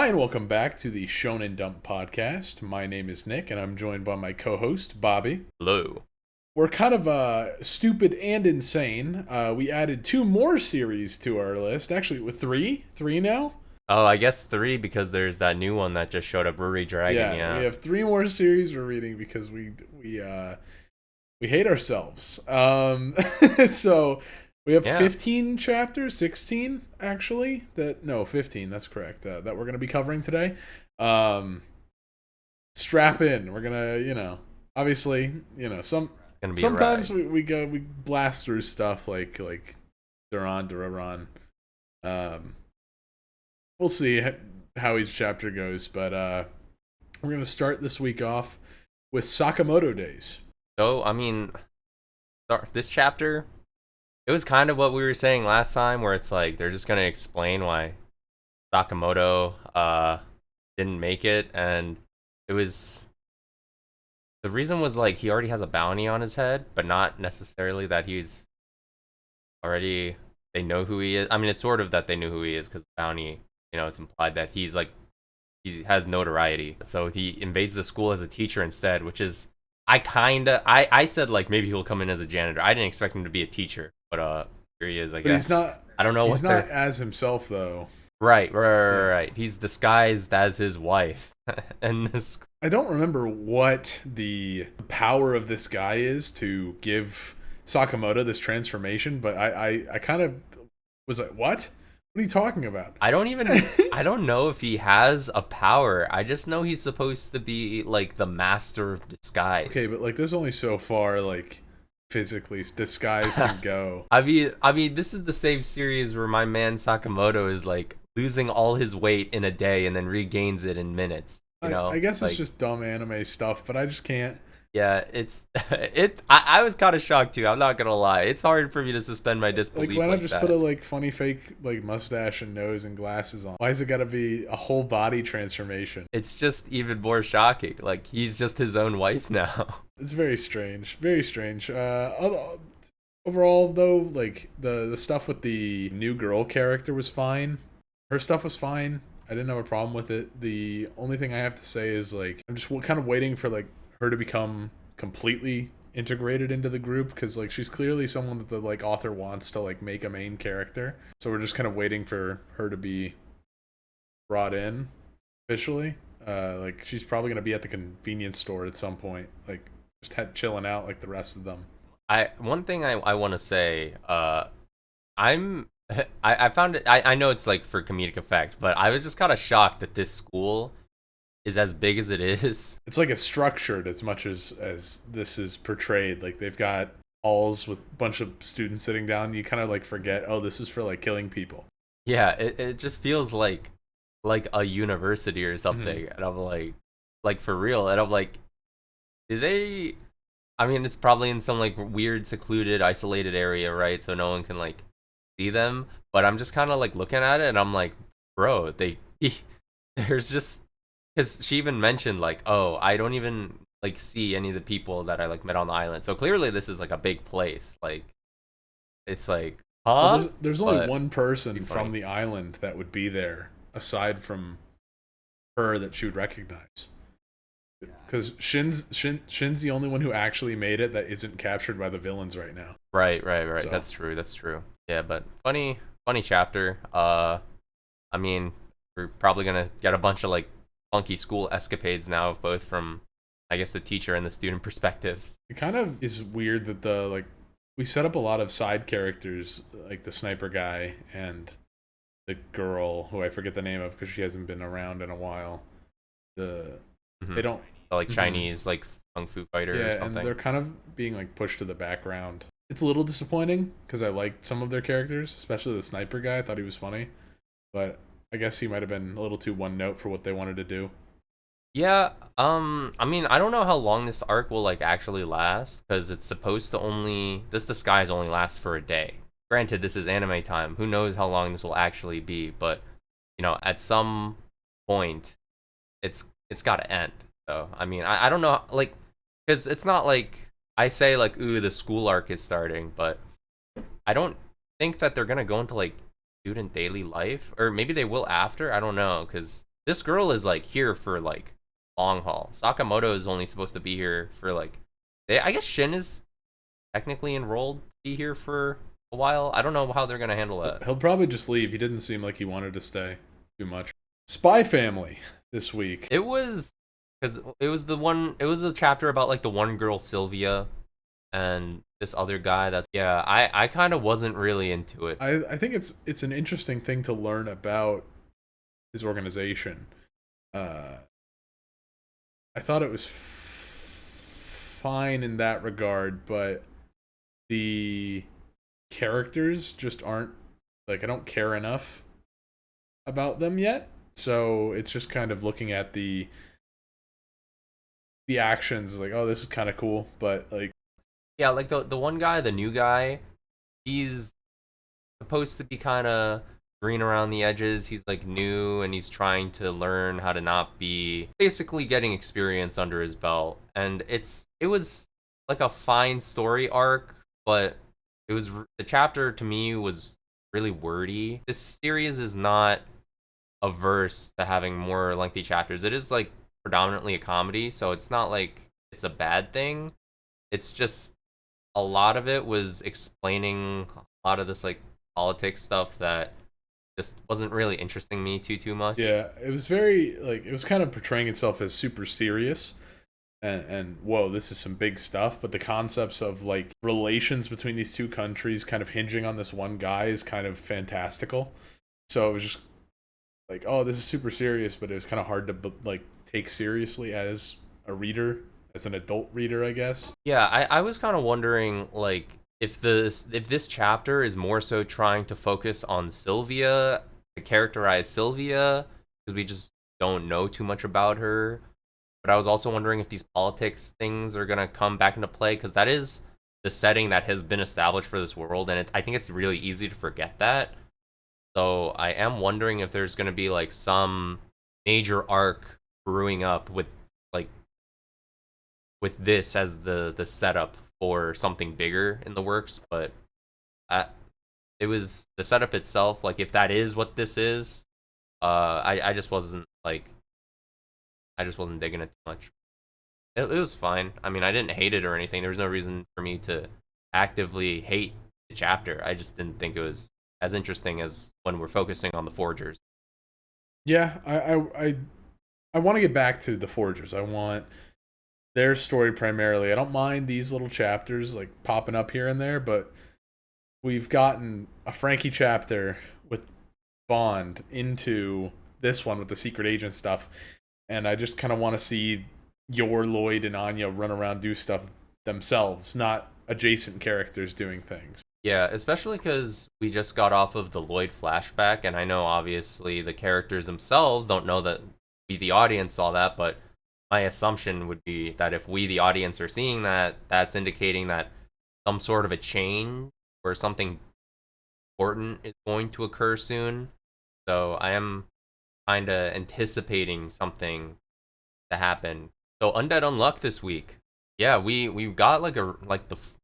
Hi, and welcome back to the Shonen Dump podcast. My name is Nick, and I'm joined by my co-host, Bobby. Hello. We're kind of stupid and insane. We added two more series to our list. Actually, with three now. Oh, I guess three because there's that new one that just showed up, Ruri Dragon. Yeah. We have three more series we're reading because we hate ourselves. So we have 15 chapters, 16 actually. 15. That's correct. That we're gonna be covering today. Strap in. We're gonna, obviously, sometimes we blast through stuff like Doron Dororon. We'll see how each chapter goes, but we're gonna start this week off with Sakamoto Days. So, this chapter, it was kind of what we were saying last time, where it's like they're just gonna explain why Sakamoto didn't make it, and the reason was like he already has a bounty on his head, but not necessarily that he's already, they know who he is. I mean, it's sort of that they knew who he is because the bounty, it's implied that he has notoriety. So he invades the school as a teacher instead, which is, I said like maybe he'll come in as a janitor. I didn't expect him to be a teacher, but here he is, I guess. He's not. I don't know. He's not as himself though. Right. He's disguised as his wife, and this. I don't remember what the power of this guy is to give Sakamoto this transformation, but I kind of was like, what? What are you talking about? I don't know if he has a power. I just know he's supposed to be like the master of disguise. Okay, but like there's only so far like physically disguise can go. I mean this is the same series where my man Sakamoto is like losing all his weight in a day and then regains it in minutes. I guess it's just dumb anime stuff, but I just can't. Yeah, I was kind of shocked too. I'm not gonna lie. It's hard for me to suspend my disbelief. Like, why not just put a funny fake mustache and nose and glasses on? Why has it got to be a whole body transformation? It's just even more shocking. Like he's just his own wife now. It's very strange. Very strange. Overall though, like the stuff with the new girl character was fine. Her stuff was fine. I didn't have a problem with it. The only thing I have to say is like I'm just kind of waiting for like her to become completely integrated into the group, because like she's clearly someone that the like author wants to like make a main character, so we're just kind of waiting for her to be brought in officially. Like she's probably going to be at the convenience store at some point, like just chilling out like the rest of them. One thing I want to say, I found it, I know it's like for comedic effect, but I was just kind of shocked that this school is as big as it is. It's like it's structured as much as this is portrayed. Like they've got halls with a bunch of students sitting down. You kind of like forget, oh, this is for like killing people. Yeah, it just feels like a university or something. And I'm like for real. And I'm like, did they? I mean, it's probably in some like weird, secluded, isolated area, right? So no one can like see them. But I'm just kind of like looking at it, and I'm like, bro, there's just. Because she even mentioned like, oh, I don't even like see any of the people that I like met on the island. So clearly this is like a big place. Like, it's like, huh? Well, there's only one person from the island that would be there aside from her that she would recognize. Because Shin's the only one who actually made it that isn't captured by the villains right now. Right. So. That's true. Yeah, but funny chapter. I mean, we're probably gonna get a bunch of like funky school escapades now, both from I guess the teacher and the student perspectives. It kind of is weird that we set up a lot of side characters like the sniper guy and the girl who I forget the name of because she hasn't been around in a while. They don't like Chinese like kung fu fighter or something. And they're kind of being like pushed to the background. It's a little disappointing because I liked some of their characters, especially the sniper guy. I thought he was funny, but I guess he might have been a little too one note for what they wanted to do. Yeah, I mean, I don't know how long this arc will like actually last, because it's supposed to this disguise only lasts for a day. Granted, this is anime time. Who knows how long this will actually be, but at some point it's got to end. So, I mean, I don't know, like, cuz it's not like I say like, ooh, the school arc is starting, but I don't think that they're going to go into like student daily life, or maybe they will after. I don't know, because this girl is like here for like long haul. Sakamoto is only supposed to be here for like, I guess Shin is technically enrolled to be here for a while. I don't know how they're gonna handle that. He'll probably just leave. He didn't seem like he wanted to stay too much. Spy Family this week. It was because it was the one. It was a chapter about like the one girl Sylvia, and this other guy. That yeah, I kind of wasn't really into it. I think it's an interesting thing to learn about his organization. I thought it was fine in that regard, but the characters just aren't, like, I don't care enough about them yet. So it's just kind of looking at the actions, like, oh, this is kind of cool, but like, Yeah, like the one guy, the new guy, he's supposed to be kind of green around the edges. He's like new and he's trying to learn how to not be, basically getting experience under his belt. And it was like a fine story arc, but the chapter to me was really wordy. This series is not averse to having more lengthy chapters. It is like predominantly a comedy, so it's not like it's a bad thing. It's just a lot of it was explaining a lot of this like politics stuff that just wasn't really interesting me too much. yeah, it was very, like, it was kind of portraying itself as super serious. And whoa, this is some big stuff, but the concepts of like relations between these two countries kind of hinging on this one guy is kind of fantastical. So it was just like, oh, this is super serious, but it was kind of hard to like take seriously as a reader, as an adult reader, I guess. Yeah, I was kind of wondering like if this chapter is more so trying to focus on Sylvia, to characterize Sylvia, because we just don't know too much about her. But I was also wondering if these politics things are gonna come back into play, because that is the setting that has been established for this world, and I think it's really easy to forget that. So I am wondering if there's gonna be like some major arc brewing up with like with this as the setup for something bigger in the works. But it was the setup itself. Like if that is what this is, I just wasn't like. I just wasn't digging it too much. It was fine. I mean, I didn't hate it or anything. There was no reason for me to actively hate the chapter. I just didn't think it was as interesting as when we're focusing on the Forgers. Yeah, I want to get back to the Forgers. I want their story primarily. I don't mind these little chapters like popping up here and there, but we've gotten a Frankie chapter with Bond into this one with the secret agent stuff. And I just kind of want to see Yor, Lloyd, and Anya run around, do stuff themselves, not adjacent characters doing things. Yeah, especially because we just got off of the Lloyd flashback, and I know obviously the characters themselves don't know that we, the audience, saw that, but my assumption would be that if we, the audience, are seeing that, that's indicating that some sort of a change or something important is going to occur soon. So I am kind of anticipating something to happen. So Undead Unluck this week, yeah, we got like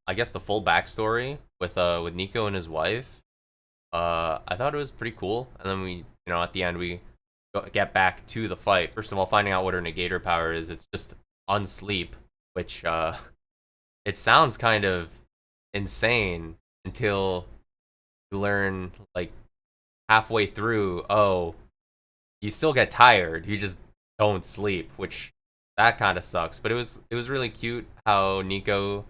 I guess the full backstory with Nico and his wife. I thought it was pretty cool, and then we, at the end we get back to the fight. First of all, finding out what her negator power is. It's just unsleep, which it sounds kind of insane until you learn like halfway through. Oh, you still get tired, you just don't sleep, which that kind of sucks. But it was really cute how Nico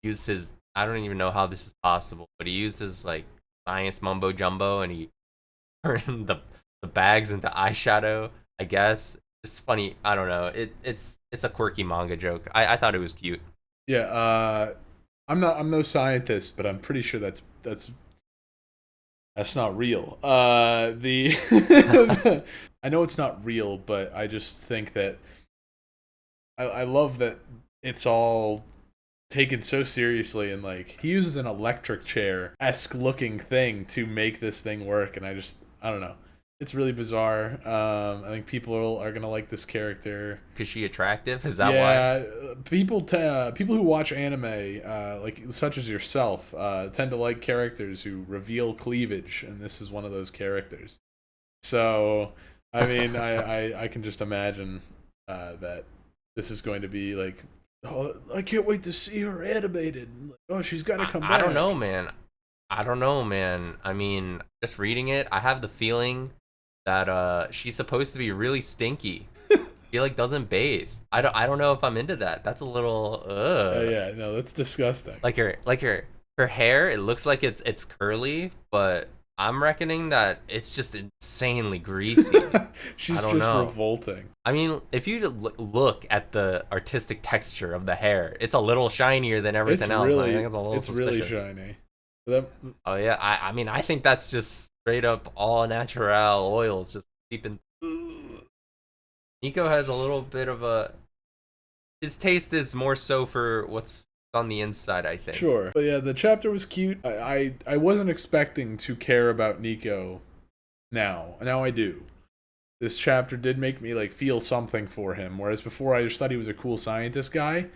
used his, I don't even know how this is possible, but he used his like science mumbo jumbo and he turned the bags into eyeshadow, I guess. Just funny. I don't know, it's a quirky manga joke. I thought it was cute. Yeah, I'm no scientist, but I'm pretty sure that's not real. I know it's not real, but I just think that I love that it's all taken so seriously, and like he uses an electric chair-esque looking thing to make this thing work, and I don't know. It's really bizarre. I think people are gonna like this character. Is she attractive? Is that why? Yeah, people who watch anime, like such as yourself, tend to like characters who reveal cleavage, and this is one of those characters. So I mean, I can just imagine that this is going to be like, oh, I can't wait to see her animated. Like, oh, she's got to come I back. don't know, man. I don't know, man. I mean, just reading it, I have the feeling that she's supposed to be really stinky. She like doesn't bathe. I don't know if I'm into that. That's a little Yeah, no, that's disgusting. Her hair, it looks like it's curly, but I'm reckoning that it's just insanely greasy. She's I don't just know. revolting. I mean, if you look at the artistic texture of the hair, it's a little shinier than everything else. Really, I think it's a little really suspicious. shiny. That, Oh yeah, I mean, I think that's just straight up all natural oils just seeping. Nico has a little bit of a. His taste is more so for what's on the inside, I think. sure, but yeah, the chapter was cute. I wasn't expecting to care about Nico. Now I do. This chapter did make me like feel something for him, whereas before I just thought he was a cool scientist guy,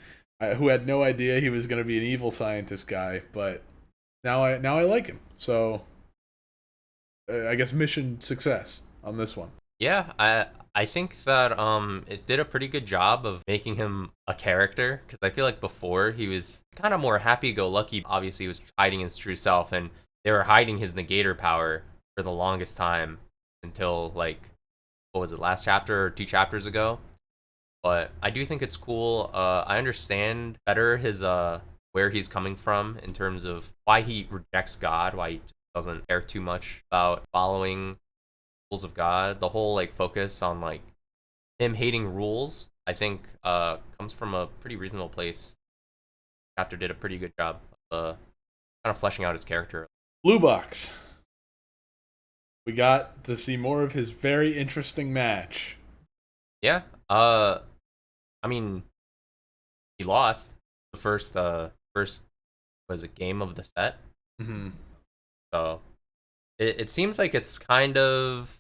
who had no idea he was going to be an evil scientist guy. But now I like him. So I guess mission success on this one. Yeah, I think that it did a pretty good job of making him a character, because I feel like before he was kind of more happy-go-lucky. Obviously, he was hiding his true self, and they were hiding his negator power for the longest time until like, what was it, last chapter or 2 chapters ago. But I do think it's cool. I understand better his where he's coming from in terms of why he rejects God, why he doesn't care too much about following rules of God. The whole like focus on like him hating rules, I think comes from a pretty reasonable place. Chapter did a pretty good job of kind of fleshing out his character. Blue Box. We got to see more of his very interesting match. Yeah. I mean, he lost the first was it game of the set. Mm-hmm. So it seems like it's kind of,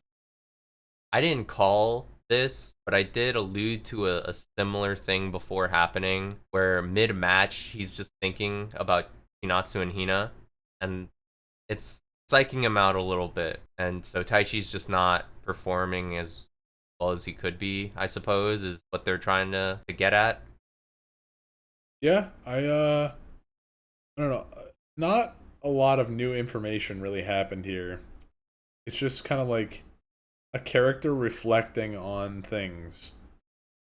I didn't call this, but I did allude to a similar thing before happening, where mid-match he's just thinking about Chinatsu and Hina, and it's psyching him out a little bit, and so Taichi's just not performing as well as he could be, I suppose, is what they're trying to get at. Yeah, I don't know. Not a lot of new information really happened here. It's just kind of like a character reflecting on things.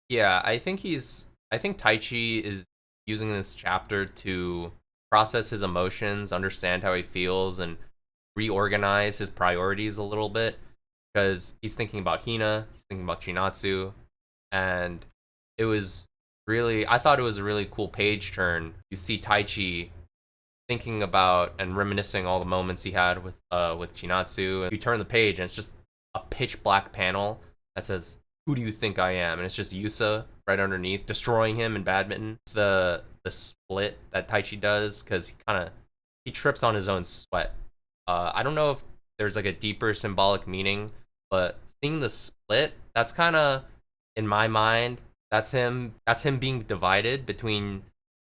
Yeah, I think Taichi is using this chapter to process his emotions, understand how he feels, and reorganize his priorities a little bit, because he's thinking about Hina, he's thinking about Chinatsu, and I thought it was a really cool page turn. You see Taichi thinking about and reminiscing all the moments he had with Chinatsu, and you turn the page and it's just a pitch black panel that says, "Who do you think I am?" And it's just Yusa right underneath, destroying him in badminton. The split that Taichi does, because he trips on his own sweat. I don't know if there's like a deeper symbolic meaning, but seeing the split, that's kind of, in my mind, that's him being divided between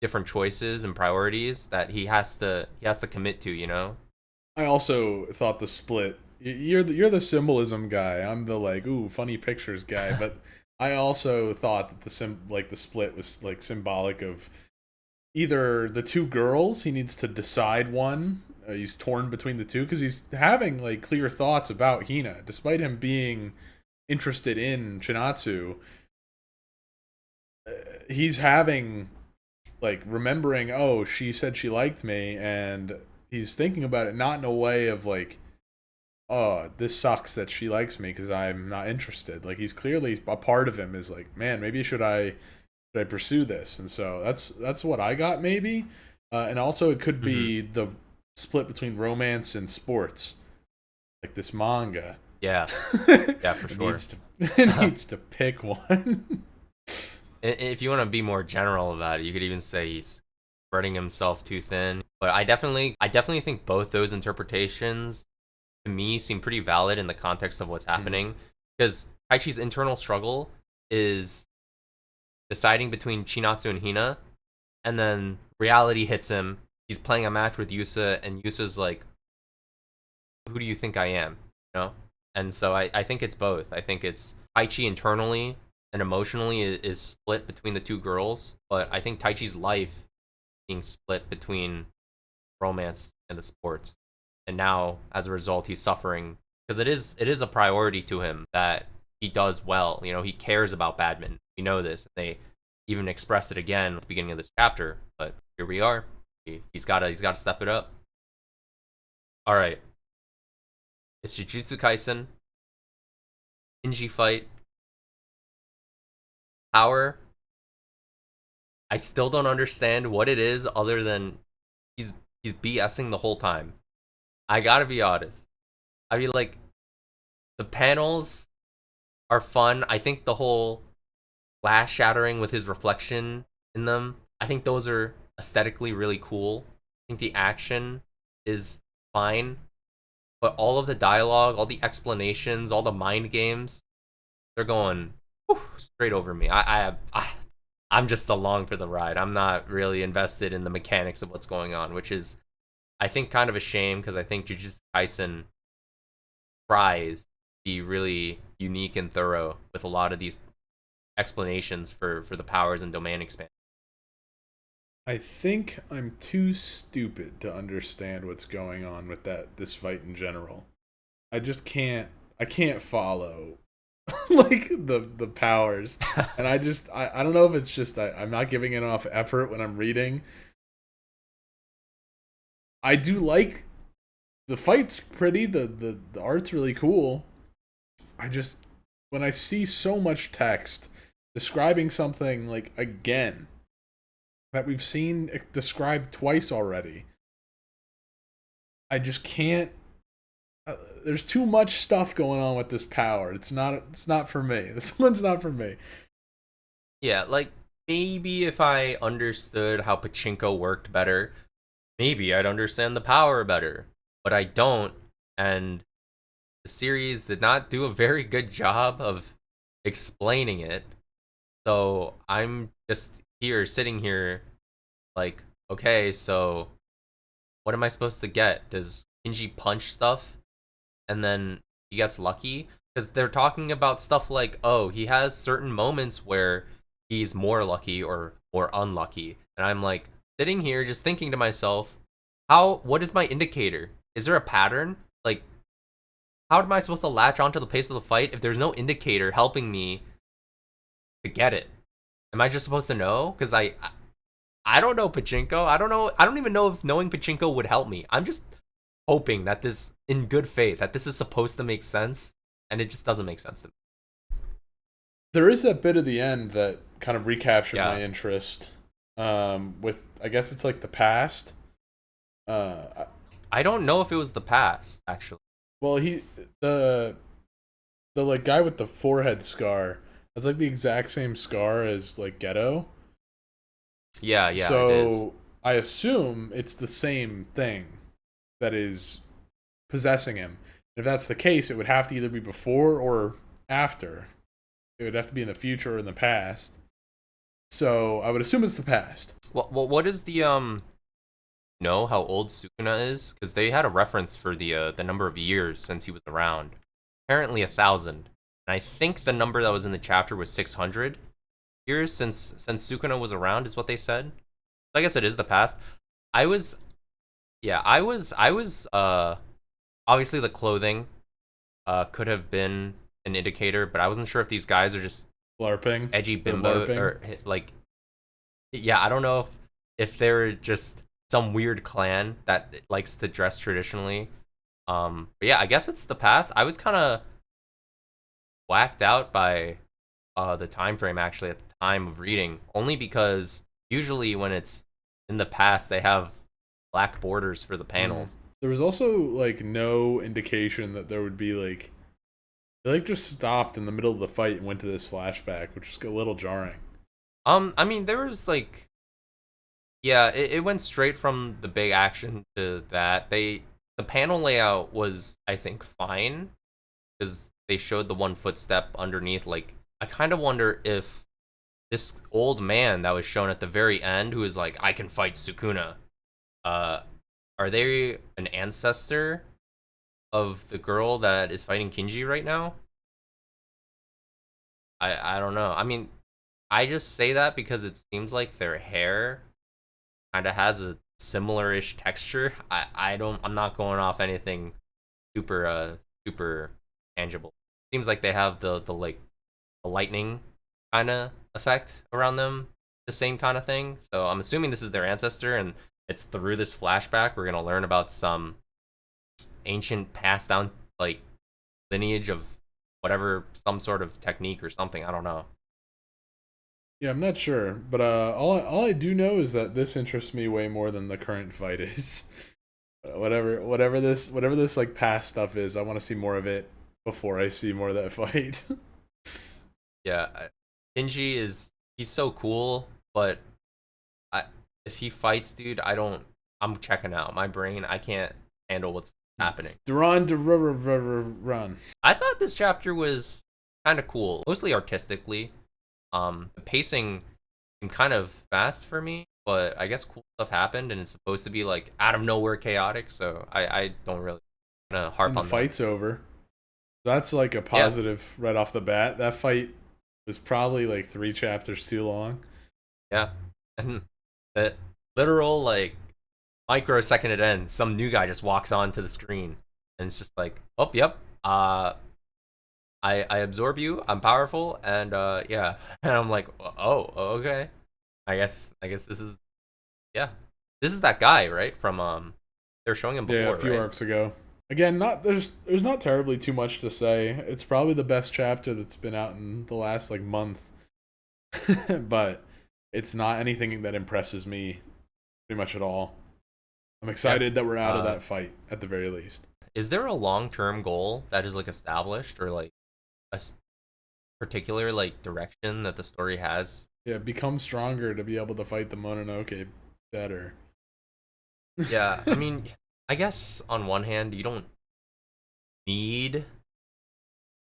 different choices and priorities that he has to commit to, you know? I also thought the split. You're the symbolism guy. I'm the like, ooh, funny pictures guy. But I also thought that the split was like symbolic of either the two girls. He needs to decide one. He's torn between the two because he's having like clear thoughts about Hina, despite him being interested in Chinatsu. He's having like remembering, oh, she said she liked me, and he's thinking about it not in a way of like, oh, this sucks that she likes me because I'm not interested. Like, he's clearly, a part of him is like, man, maybe should I pursue this? And so that's what I got, maybe. And also it could be the split between romance and sports, like this manga. Yeah, yeah, for sure. It needs to pick one. If you want to be more general about it, you could even say he's spreading himself too thin. But I definitely think both those interpretations, to me, seem pretty valid in the context of what's happening. Because Taichi's internal struggle is deciding between Chinatsu and Hina, and then reality hits him. He's playing a match with Yusa, and Yusa's like, "Who do you think I am?" You know? And so I think it's both. I think it's Taichi internally and emotionally is split between the two girls, but I think Taichi's life being split between romance and the sports. And now, as a result, he's suffering because it is a priority to him that he does well. You know, he cares about badminton. We know this. They even expressed it again at the beginning of this chapter. But here we are. He's gotta step it up. All right. It's Jujutsu Kaisen. Shinji fight. Power. I still don't understand what it is other than he's BSing the whole time. I gotta be honest. I mean, like, the panels are fun. I think the whole glass shattering with his reflection in them, I think those are aesthetically really cool. I think the action is fine. But all of the dialogue, all the explanations, all the mind games, they're going straight over me. I'm just along for the ride. I'm not really invested in the mechanics of what's going on, which is, I think, kind of a shame because I think Jujutsu Kaisen tries to be really unique and thorough with a lot of these explanations for the powers and domain expansion. I think I'm too stupid to understand what's going on with this fight in general. I just can't. I can't follow like the powers, and I don't know if it's just I'm not giving it enough effort when I'm reading. I do like the fight's pretty. The art's really cool. I just, when I see so much text describing something like again that we've seen described twice already, I just can't. There's too much stuff going on with this power. It's not for me. This one's not for me. Yeah, like, maybe if I understood how pachinko worked better, maybe I'd understand the power better. But I don't, and the series did not do a very good job of explaining it. So I'm just sitting here, like, okay, so what am I supposed to get? Does Shinji punch stuff and then he gets lucky? Because they're talking about stuff like, oh, he has certain moments where he's more lucky or more unlucky. And I'm like, sitting here just thinking to myself, what is my indicator? Is there a pattern? Like, how am I supposed to latch onto the pace of the fight if there's no indicator helping me to get it? Am I just supposed to know? Because I don't know pachinko. I don't even know if knowing pachinko would help me. I'm just hoping that this, in good faith, that this is supposed to make sense, and it just doesn't make sense to me. There is that bit at the end that kind of recaptured my interest. With, I guess it's like the past. I don't know if it was the past, actually. Well, the like guy with the forehead scar, that's like the exact same scar as like Ghetto. Yeah. So it is. I assume it's the same thing that is possessing him. If that's the case, it would have to either be before or after. It would have to be in the future or in the past. So I would assume it's the past. Well, what is the know how old Sukuna is? Because they had a reference for the number of years since he was around. Apparently 1,000. And I think the number that was in the chapter was 600 years since Sukuna was around, is what they said. So I guess it is the past. I was obviously the clothing could have been an indicator, but I wasn't sure if these guys are just LARPing, edgy bimbo or like, yeah, I don't know if they're just some weird clan that likes to dress traditionally. But yeah, I guess it's the past. I was kind of whacked out by the time frame actually at the time of reading, only because usually when it's in the past they have black borders for the panels. There was also like no indication that there would be like, they like just stopped in the middle of the fight and went to this flashback, which is a little jarring. I mean, there was like, yeah, it went straight from the big action to that. The panel layout was, I think, fine because they showed the one footstep underneath. Like, I kind of wonder if this old man that was shown at the very end, who is like, I can fight Sukuna, are they an ancestor of the girl that is fighting Kinji right now. I don't know. I mean, I just say that because it seems like their hair kind of has a similar-ish texture. I'm not going off anything super tangible. Seems like they have the like the lightning kind of effect around them, the same kind of thing. So I'm assuming this is their ancestor, and it's through this flashback we're gonna learn about some ancient passed down like lineage of whatever, some sort of technique or something. I don't know. Yeah, I'm not sure, but all I do know is that this interests me way more than the current fight is. Whatever this like past stuff is, I want to see more of it before I see more of that fight. Yeah, Kinji he's so cool, but I if he fights, dude, I'm checking out. My brain, I can't handle what's happening. Doron Dororon. I thought this chapter was kind of cool, mostly artistically. The pacing seemed kind of fast for me, but I guess cool stuff happened, and it's supposed to be like out of nowhere chaotic. So I don't really want to harp on the fight's over. That's like a positive right off the bat. That fight was probably like 3 chapters too long. Yeah, and the literal like microsecond it ends, some new guy just walks onto the screen, and it's just like, oh, yep, I absorb you. I'm powerful, and yeah, and I'm like, oh, okay. I guess this is this is that guy, right? From they're showing him before, yeah, a few arcs ago. Again, there's not terribly too much to say. It's probably the best chapter that's been out in the last like month, but it's not anything that impresses me pretty much at all. I'm excited that we're out of that fight at the very least. Is there a long-term goal that is like established, or like a particular like direction that the story has? Yeah, become stronger to be able to fight the Mononoke better. Yeah, I mean, I guess on one hand you don't need to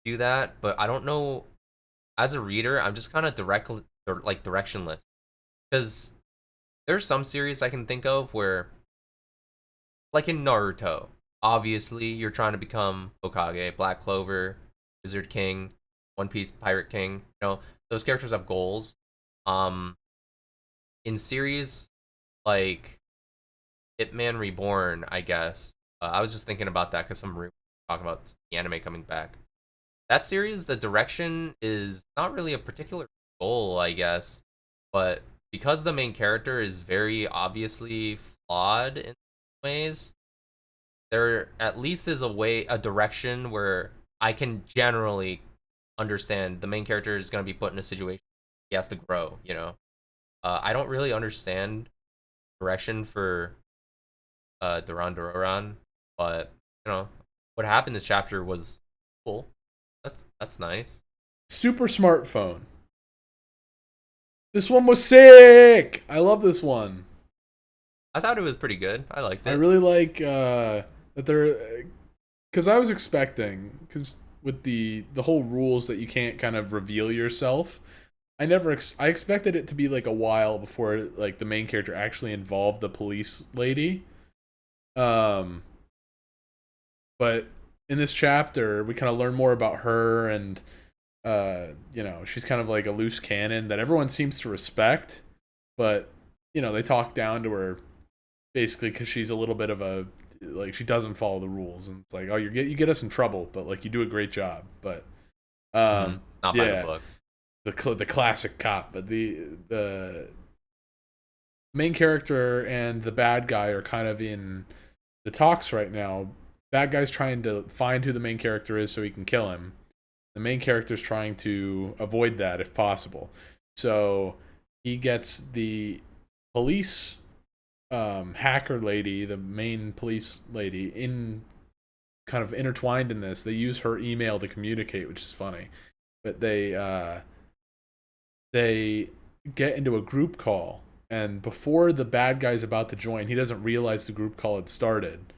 do that, but I don't know. As a reader, I'm just kind of directionless, because there's some series I can think of where, like in Naruto, obviously you're trying to become Hokage, Black Clover, Wizard King, One Piece Pirate King. You know, those characters have goals. In series like Hitman Reborn, I guess, I was just thinking about that because some talking about the anime coming back. That series, the direction is not really a particular goal, I guess, but because the main character is very obviously flawed in ways, there at least is a direction where I can generally understand the main character is going to be put in a situation he has to grow, you know. I don't really understand direction for Doron Dororon, but you know what happened this chapter was cool. That's nice. Super smartphone. This one was sick. I love this one. I thought it was pretty good. I liked it. I really like that they're, because I was expecting, because with the whole rules that you can't kind of reveal yourself, I expected it to be like a while before like the main character actually involved the police lady. But in this chapter, we kind of learn more about her, and you know, she's kind of like a loose cannon that everyone seems to respect, but you know, they talk down to her basically because she's a little bit of a, like, she doesn't follow the rules, and it's like, oh, you get us in trouble, but like you do a great job. But not by the books. The classic cop, but the main character and the bad guy are kind of in the talks right now. Bad guy's trying to find who the main character is so he can kill him. The main character's trying to avoid that if possible. So he gets the police hacker lady, the main police lady, in kind of intertwined in this. They use her email to communicate, which is funny. But they get into a group call, and before the bad guy's about to join, he doesn't realize the group call had started.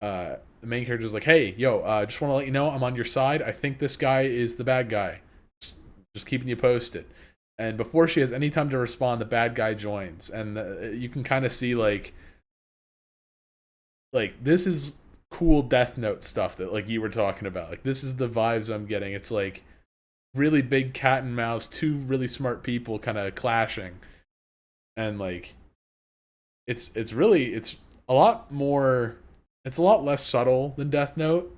The main character's like, hey, yo, just want to let you know I'm on your side. I think this guy is the bad guy. Just keeping you posted. And before she has any time to respond, the bad guy joins. And you can kind of see, like this is cool Death Note stuff that like you were talking about. Like this is the vibes I'm getting. It's like really big cat and mouse, two really smart people kind of clashing, and like it's a lot more. It's a lot less subtle than Death Note.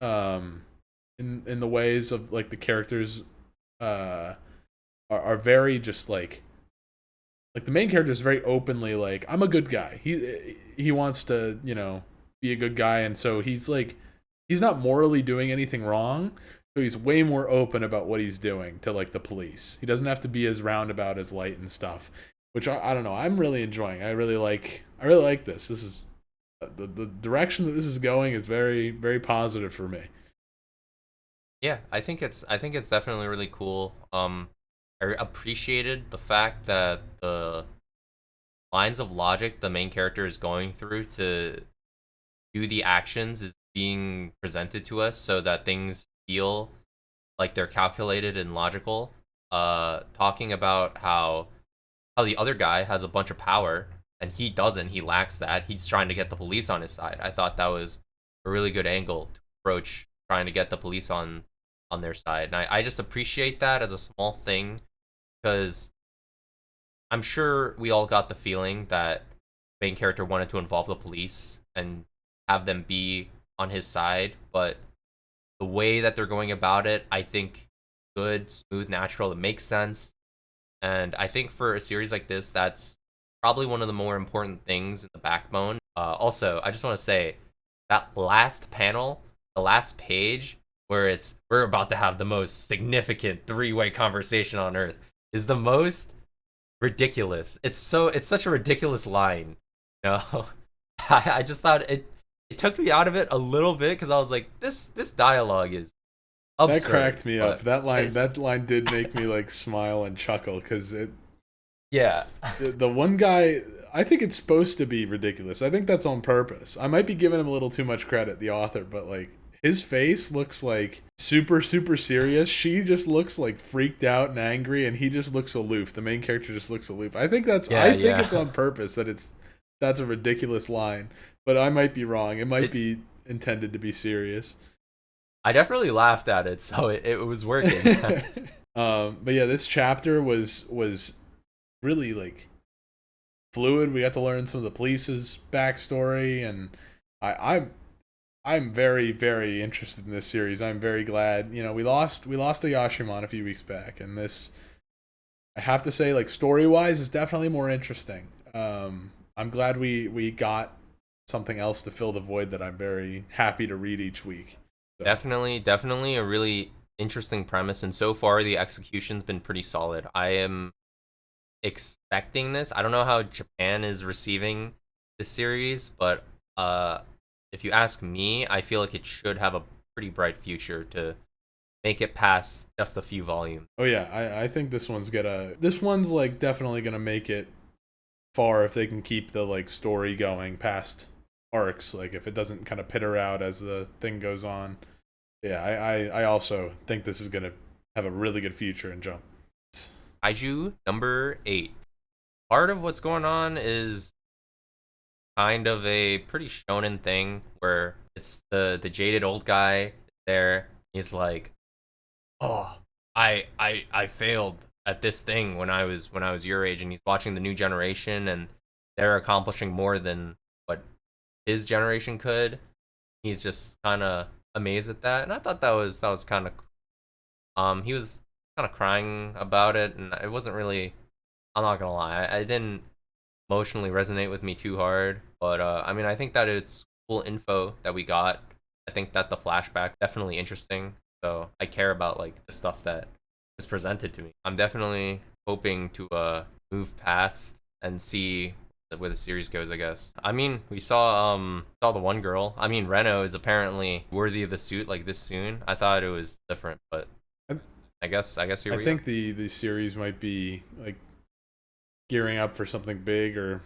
In the ways of like the characters, are very just like the main character is very openly like I'm a good guy. He wants to be a good guy, and so he's like he's not morally doing anything wrong. So he's way more open about what he's doing to like the police. He doesn't have to be as roundabout as Light and stuff, which I don't know. I'm really enjoying. I really like this. This is the direction that this is going is very very positive for me. Yeah, I think it's definitely really cool. I appreciated the fact that the lines of logic the main character is going through to do the actions is being presented to us so that things feel like they're calculated and logical. Talking about how the other guy has a bunch of power and he doesn't, he lacks that. He's trying to get the police on his side. I thought that was a really good angle to approach trying to get the police on their side. And I just appreciate that as a small thing because I'm sure we all got the feeling that main character wanted to involve the police and have them be on his side, but the way that they're going about it, I think good, smooth, natural, it makes sense. And I think for a series like this, that's probably one of the more important things in the backbone. Also, I just want to say that last panel, the last page, where we're about to have the most significant three-way conversation on Earth, is the most ridiculous. It's such a ridiculous line. You know, I just thought it took me out of it a little bit because I was like, this dialogue is absurd. That cracked me up. That line did make me like smile and chuckle because yeah. The one guy, I think it's supposed to be ridiculous. I think that's on purpose. I might be giving him a little too much credit, the author, but like his face looks like super super serious. She just looks like freaked out and angry, and he just looks aloof. The main character just looks aloof. I think it's on purpose that's a ridiculous line, but I might be wrong. It might be intended to be serious. I definitely laughed at it, so it was working. But yeah, this chapter was really like fluid. We got to learn some of the police's backstory, and I'm very very interested in this series. I'm very glad. We lost the Yashimon a few weeks back, and this, I have to say, like story wise, is definitely more interesting. I'm glad we got something else to fill the void that I'm very happy to read each week. So. Definitely a really interesting premise, and so far the execution's been pretty solid. I am expecting this. I don't know how Japan is receiving this series, but if you ask me, I feel like it should have a pretty bright future to make it past just a few volumes. Oh yeah, I think this one's like definitely gonna make it far if they can keep the like story going past arcs, like if it doesn't kind of peter out as the thing goes on. Yeah, I also think this is gonna have a really good future in Jump. Kaiju number 8. Part of what's going on is kind of a pretty shonen thing where it's the jaded old guy there. He's like, oh, I failed at this thing when I was your age, and he's watching the new generation and they're accomplishing more than what his generation could. He's just kind of amazed at that, and I thought that was kind of he was kind of crying about it, and it wasn't really, I'm not gonna lie, I didn't emotionally resonate with me too hard, but I mean, I think that it's cool info that we got. I think that the flashback definitely interesting, so I care about like the stuff that is presented to me. I'm definitely hoping to move past and see where the series goes, I guess. I mean, we saw the one girl. I mean, Reno is apparently worthy of the suit like this soon. I thought it was different, but I guess here we go. I think the series might be like gearing up for something big, or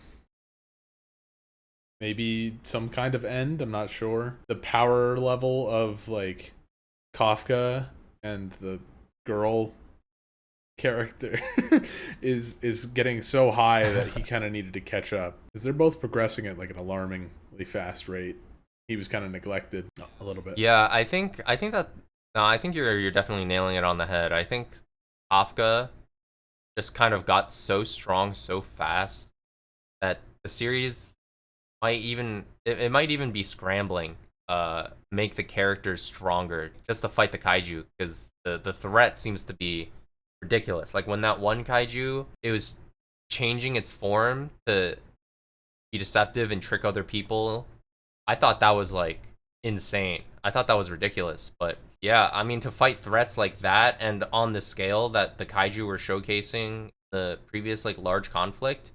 maybe some kind of end. I'm not sure. The power level of like Kafka and the girl character is getting so high that he kind of needed to catch up, because they're both progressing at like an alarmingly fast rate. he was kind of neglected a little bit. Yeah, I think that no, I think you're definitely nailing it on the head. I think Kafka just kind of got so strong so fast that the series might even it might even be scrambling make the characters stronger just to fight the kaiju, because the threat seems to be ridiculous. Like when that one kaiju, it was changing its form to be deceptive and trick other people. I thought that was like insane. I thought that was ridiculous. But yeah, I mean, to fight threats like that and on the scale that the kaiju were showcasing the previous like large conflict,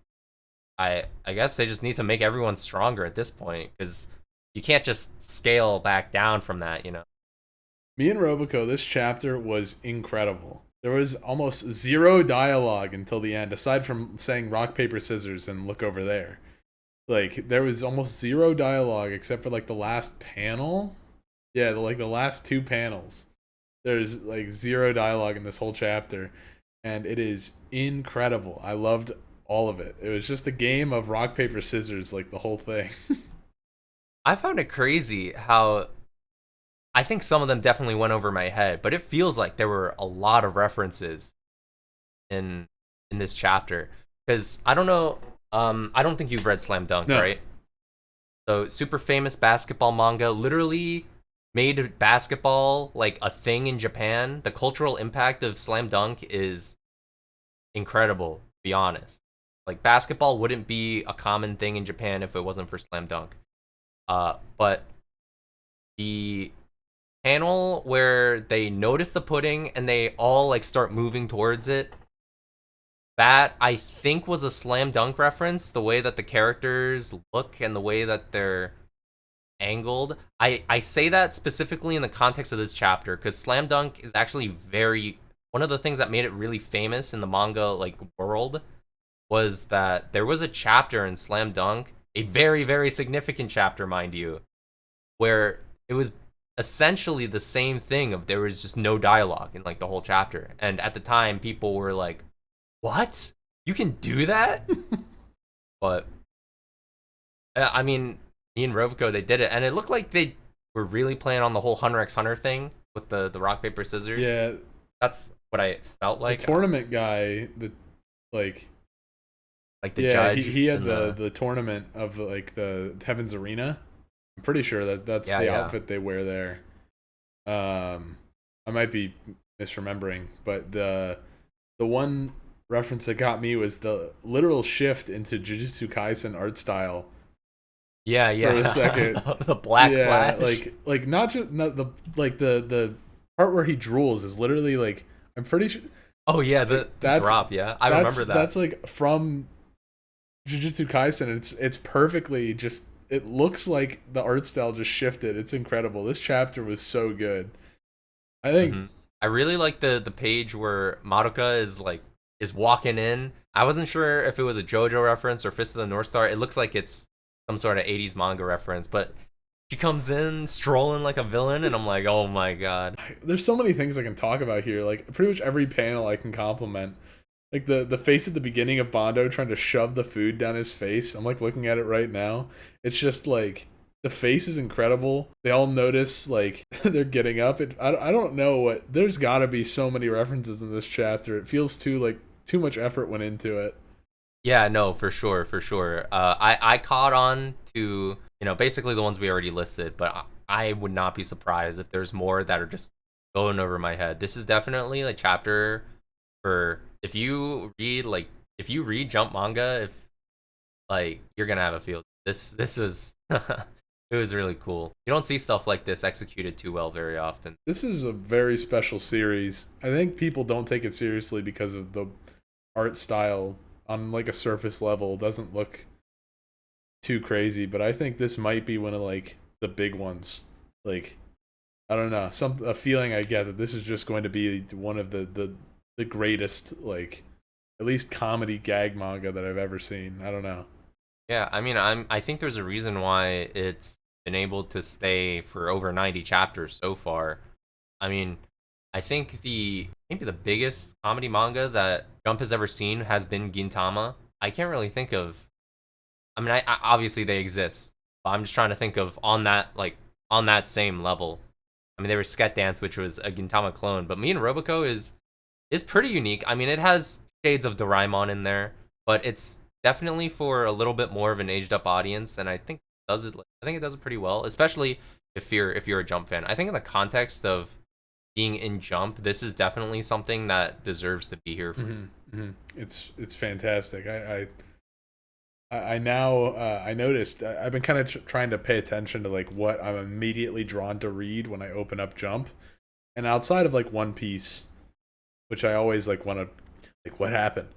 I guess they just need to make everyone stronger at this point, because you can't just scale back down from that, you know. Me and Roboco, this chapter was incredible. There was almost zero dialogue until the end, aside from saying rock, paper, scissors and look over there. Like, there was almost zero dialogue except for, like, the last panel. Yeah, like, the last two panels. There's, like, zero dialogue in this whole chapter. And it is incredible. I loved all of it. It was just a game of rock, paper, scissors, like, the whole thing. I found it crazy how I think some of them definitely went over my head, but it feels like there were a lot of references in this chapter. Because I don't know, I don't think you've read Slam Dunk, No. right? So super famous basketball manga, literally made basketball like a thing in Japan. The cultural impact of Slam Dunk is incredible, to be honest. Like basketball wouldn't be a common thing in Japan if it wasn't for Slam Dunk. But the panel where they notice the pudding and they all like start moving towards it, that I think was a Slam Dunk reference. The way that the characters look and the way that they're angled. I say that specifically in the context of this chapter because Slam Dunk is actually very one of the things that made it really famous in the manga like world was that there was a chapter in Slam Dunk, a very, very significant chapter, mind you, where it was essentially the same thing of there was just no dialogue in like the whole chapter. And at the time, people were like, what? You can do that? But, I mean, me and Roboco, they did it. And it looked like they were really playing on the whole Hunter x Hunter thing with the rock, paper, scissors. Yeah. That's what I felt like. The tournament guy, like the yeah, judge. he had the tournament of like the Heaven's Arena. I'm pretty sure that's the outfit they wear there. I might be misremembering, but the one reference that got me was the literal shift into Jujutsu Kaisen art style. Yeah. For a second, the black flash. like not the part where he drools is literally like I'm pretty sure. Oh yeah, the drop. Yeah, I remember that. That's like from Jujutsu Kaisen. It's perfectly just. It looks like the art style just shifted. It's incredible. This chapter was so good. I think I really like the page where Madoka is walking in. I wasn't sure if it was a JoJo reference or Fist of the North Star. It looks like it's some sort of 80s manga reference, but she comes in strolling like a villain, and I'm like, oh my god. There's so many things I can talk about here. Like pretty much every panel I can compliment. Like the face at the beginning of Bondo trying to shove the food down his face. I'm like looking at it right now. It's just like the face is incredible. They all notice like they're getting up. I don't know what. There's got to be so many references in this chapter. It feels too much effort went into it. Yeah, no, for sure. I caught on to basically the ones we already listed, but I would not be surprised if there's more that are just going over my head. This is definitely a chapter for. If you read Jump manga, you're gonna have a field. This was it was really cool. You don't see stuff like this executed too well very often. This is a very special series. I think people don't take it seriously because of the art style on like a surface level. It doesn't look too crazy, but I think this might be one of like the big ones. Like I don't know, a feeling I get that this is just going to be one of the greatest, like, at least comedy gag manga that I've ever seen. I don't know. Yeah, I mean, I think there's a reason why it's been able to stay for over 90 chapters so far. I mean, I think maybe the biggest comedy manga that Jump has ever seen has been Gintama. I can't really think of. I mean, I obviously they exist, But I'm just trying to think of on that same level. I mean, there was Sket Dance, which was a Gintama clone, but Me and Roboco is pretty unique. I mean, it has shades of Doraemon in there, but it's definitely for a little bit more of an aged up audience, and I think it does it pretty well, especially if you're a Jump fan. I think in the context of being in Jump, this is definitely something that deserves to be here for. It's fantastic. I now I noticed I've been kind of trying to pay attention to like what I'm immediately drawn to read when I open up Jump, and outside of like One Piece, which I always like want to like what happened.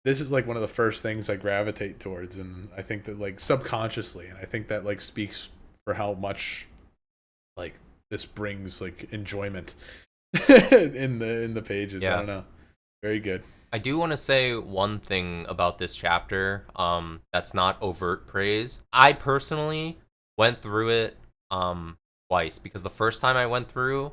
This is like one of the first things I gravitate towards, and I think that like subconsciously, and I think that like speaks for how much like this brings like enjoyment in the pages. Yeah. I don't know. Very good. I do want to say one thing about this chapter, that's not overt praise. I personally went through it twice, because the first time I went through,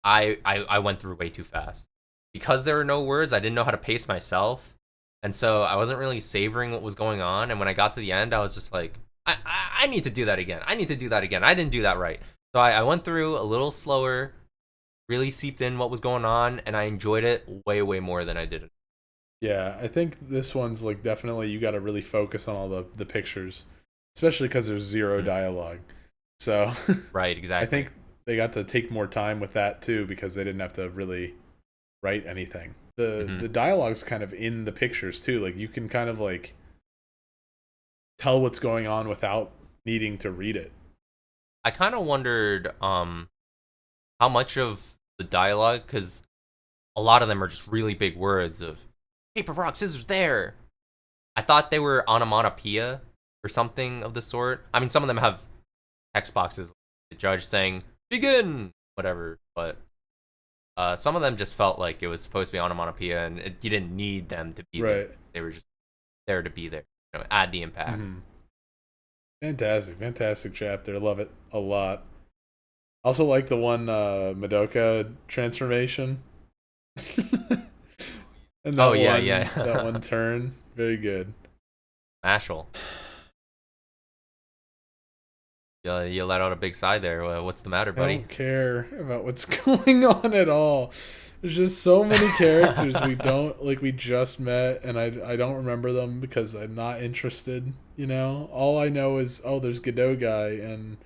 I went through way too fast. Because there were no words, I didn't know how to pace myself, and so I wasn't really savoring what was going on. And when I got to the end, I was just like, I need to do that again. I need to do that again. I didn't do that right. So I went through a little slower, really seeped in what was going on, and I enjoyed it way, way more than I did it. Yeah, I think this one's like definitely you got to really focus on all the pictures, especially because there's zero dialogue. So Right, exactly. I think they got to take more time with that too, because they didn't have to really write anything. The dialogue's kind of in the pictures too. Like you can kind of like tell what's going on without needing to read it. I kind of wondered how much of the dialogue, because a lot of them are just really big words of paper, rock, scissors, there. I thought they were onomatopoeia or something of the sort. I mean, some of them have text boxes, like the judge saying, begin, whatever, but some of them just felt like it was supposed to be onomatopoeia, and you didn't need them to be there. They were just there to be there, add the impact. Fantastic chapter. I love it a lot. Also like the one Madoka transformation. And that that one turn, very good. Mashle. You let out a big sigh there. What's the matter, buddy? I don't care about what's going on at all. There's just so many characters we just met, and I don't remember them because I'm not interested. All I know is there's Godot guy, and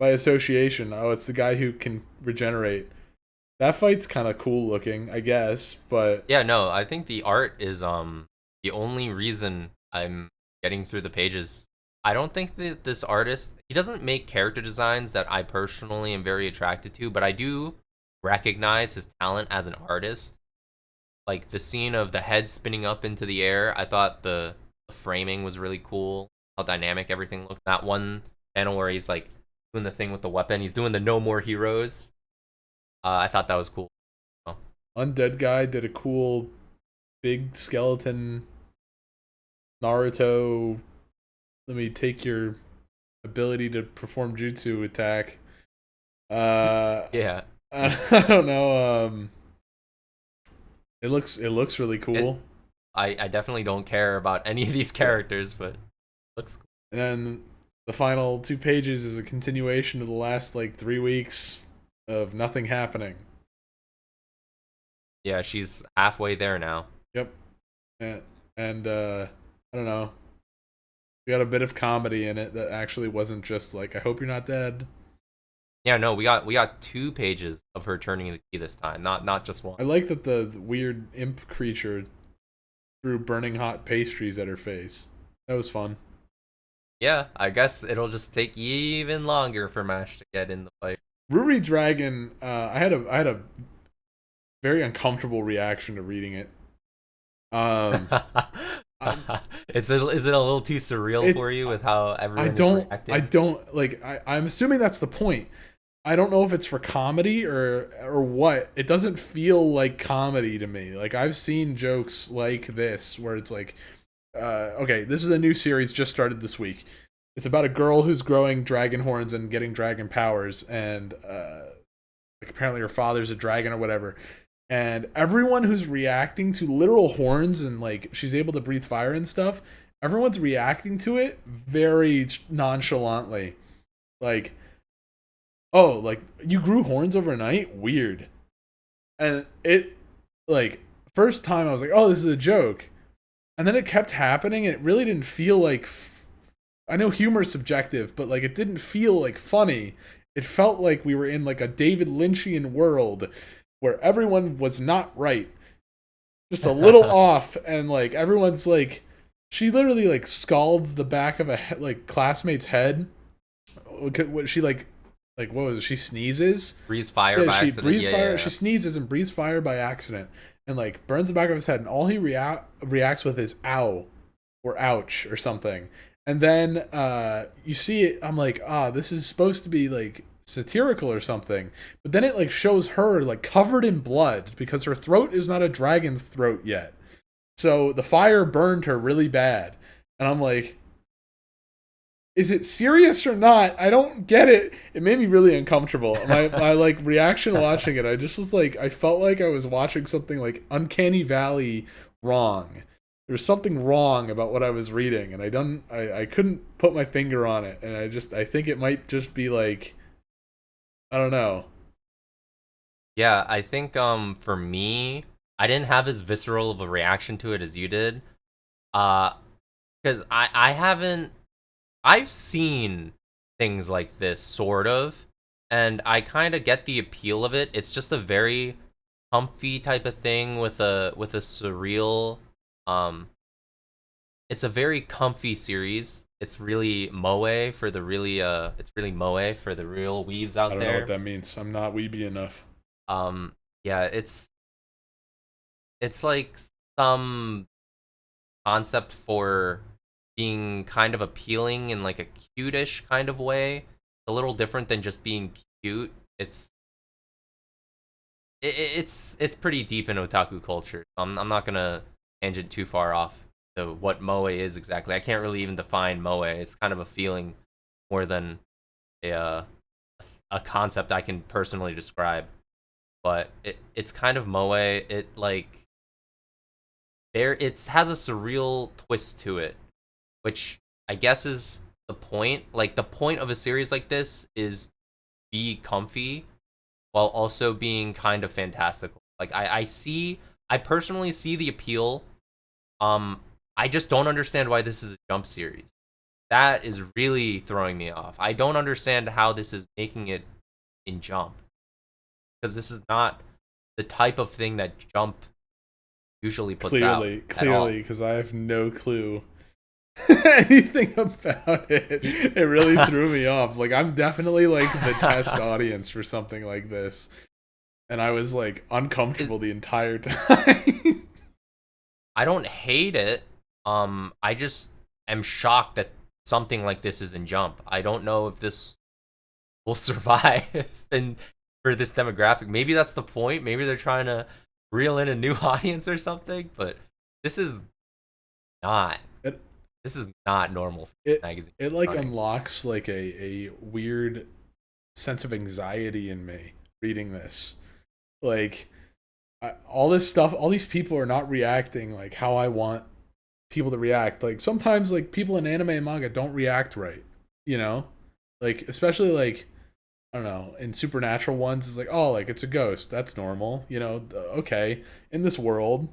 by association, it's the guy who can regenerate. That fight's kind of cool looking, I guess, but yeah, no, I think the art is the only reason I'm getting through the pages. I don't think that this artist, he doesn't make character designs that I personally am very attracted to, but I do recognize his talent as an artist. Like the scene of the head spinning up into the air, I thought the framing was really cool, how dynamic everything looked. That one panel where he's like doing the thing with the weapon, he's doing the No More Heroes. I thought that was cool. Undead guy did a cool big skeleton Naruto, let me take your ability to perform jutsu attack. Yeah. I don't know. It looks really cool. I definitely don't care about any of these characters, but it looks cool. And then the final 2 pages is a continuation of the last 3 weeks of nothing happening. Yeah, she's halfway there now. Yep. And I don't know. We got a bit of comedy in it that actually wasn't just I hope you're not dead. Yeah, no, we got 2 pages of her turning the key this time, not just one. I like that the weird imp creature threw burning hot pastries at her face. That was fun. Yeah, I guess it'll just take even longer for Mash to get in the fight. Ruri Dragon, I had a very uncomfortable reaction to reading it. Is it a little too surreal for you with how everyone is reacting? I'm assuming that's the point. I don't know if it's for comedy or what. It doesn't feel like comedy to me. I've seen jokes like this where it's okay, this is a new series just started this week. It's about a girl who's growing dragon horns and getting dragon powers, and apparently her father's a dragon or whatever. And everyone who's reacting to literal horns and she's able to breathe fire and stuff everyone's reacting to it very nonchalantly. Like, oh, like you grew horns overnight? Weird. And it, like, first time I was like, oh, this is a joke. And then it kept happening, and it really didn't feel like. I know humor is subjective, but like it didn't feel like funny. It felt like we were in like a David Lynchian world where everyone was not right, just a little off, and like everyone's like, she literally like scalds the back of a like classmate's head. What she like what was it? She sneezes. Breathes fire Yeah, by she accident. breathes Yeah, fire. yeah, She yeah. sneezes and breathes fire by accident, and like burns the back of his head. And all he reacts with is "ow" or "ouch" or something. And then you see it. I'm like, this is supposed to be like satirical or something. But then it like shows her like covered in blood because her throat is not a dragon's throat yet. So the fire burned her really bad. And I'm like, is it serious or not? I don't get it. It made me really uncomfortable. My like reaction watching it, I just was like, I felt like I was watching something like Uncanny Valley wrong. There was something wrong about what I was reading, and I couldn't put my finger on it, and I think it might just be like, I don't know. Yeah, I think for me, I didn't have as visceral of a reaction to it as you did. Uh because I haven't I've seen things like this sort of, and I kind of get the appeal of it. It's just a very comfy type of thing with a surreal um it's a very comfy series. It's really moe for the really it's really moe for the real weaves I out don't know what there. that means. I'm not weeby enough. Yeah, it's like some concept for being kind of appealing in like a cute-ish kind of way. A little different than just being cute. It's pretty deep in otaku culture. I'm not gonna tangent too far off to what moe is exactly. I can't really even define moe. It's kind of a feeling more than a a concept I can personally describe. But it's kind of moe. It like there it has a surreal twist to it, which I guess is the point. Like the point of a series like this is be comfy while also being kind of fantastical. Like I personally see the appeal. Um I just don't understand why this is a jump series. That is really throwing me off. I don't understand how this is making it in jump, because this is not the type of thing that jump usually puts out at all. Clearly, because I have no clue anything about it. It really threw me off. Like I'm definitely like the test audience for something like this, and I was like uncomfortable the entire time. I don't hate it. I just am shocked that something like this is in Jump. I don't know if this will survive and for this demographic. Maybe that's the point. Maybe they're trying to reel in a new audience or something. But this is not. it This is not normal for it magazine. it like running. unlocks like a weird sense of anxiety in me reading this. Like all this stuff, all these people are not reacting like how I want people to react. Like sometimes like people in anime and manga don't react right, you know? Like especially like I don't know, in supernatural ones it's like, oh, like it's a ghost. That's normal, you know? Okay. In this world,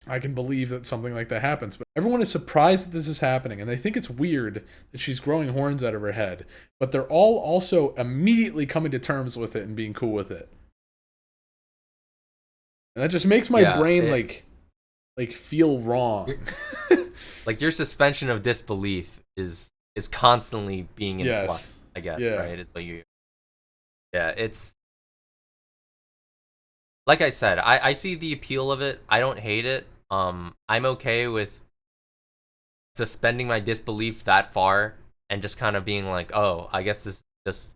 I can believe that something like that happens. But everyone is surprised that this is happening and they think it's weird that she's growing horns out of her head. But they're all also immediately coming to terms with it and being cool with it. And that just makes my Yeah, brain like feel wrong. like your suspension of disbelief is constantly being in Yes. flux. I guess, Yeah. right? It's what you. Yeah, it's like I said. I see the appeal of it. I don't hate it. I'm okay with suspending my disbelief that far and just kind of being like, oh, I guess this is just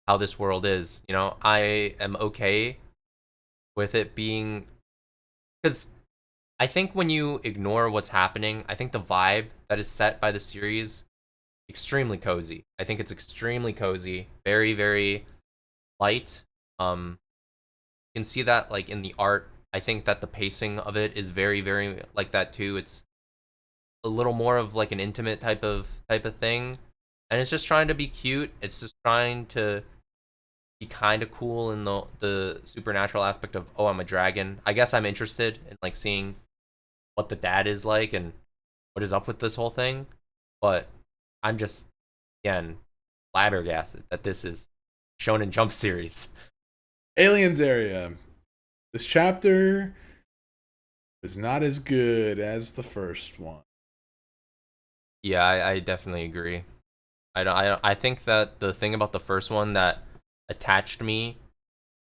how this world is. You know, I am okay with it being, because I think when you ignore what's happening, I think the vibe that is set by the series extremely cozy. I think it's extremely cozy, very very light. You can see that like in the art. I think that the pacing of it is very very like that too. a little more of like an intimate type of thing, and it's just trying to be cute. It's just trying to be kind of cool in the supernatural aspect of, oh, I'm a dragon. I guess I'm interested in like seeing what the dad is like and what is up with this whole thing, but I'm just, again, flabbergasted that this is Shonen Jump series. Aliens area. This chapter is not as good as the first one. Yeah, I definitely agree. I think that the thing about the first one that attached me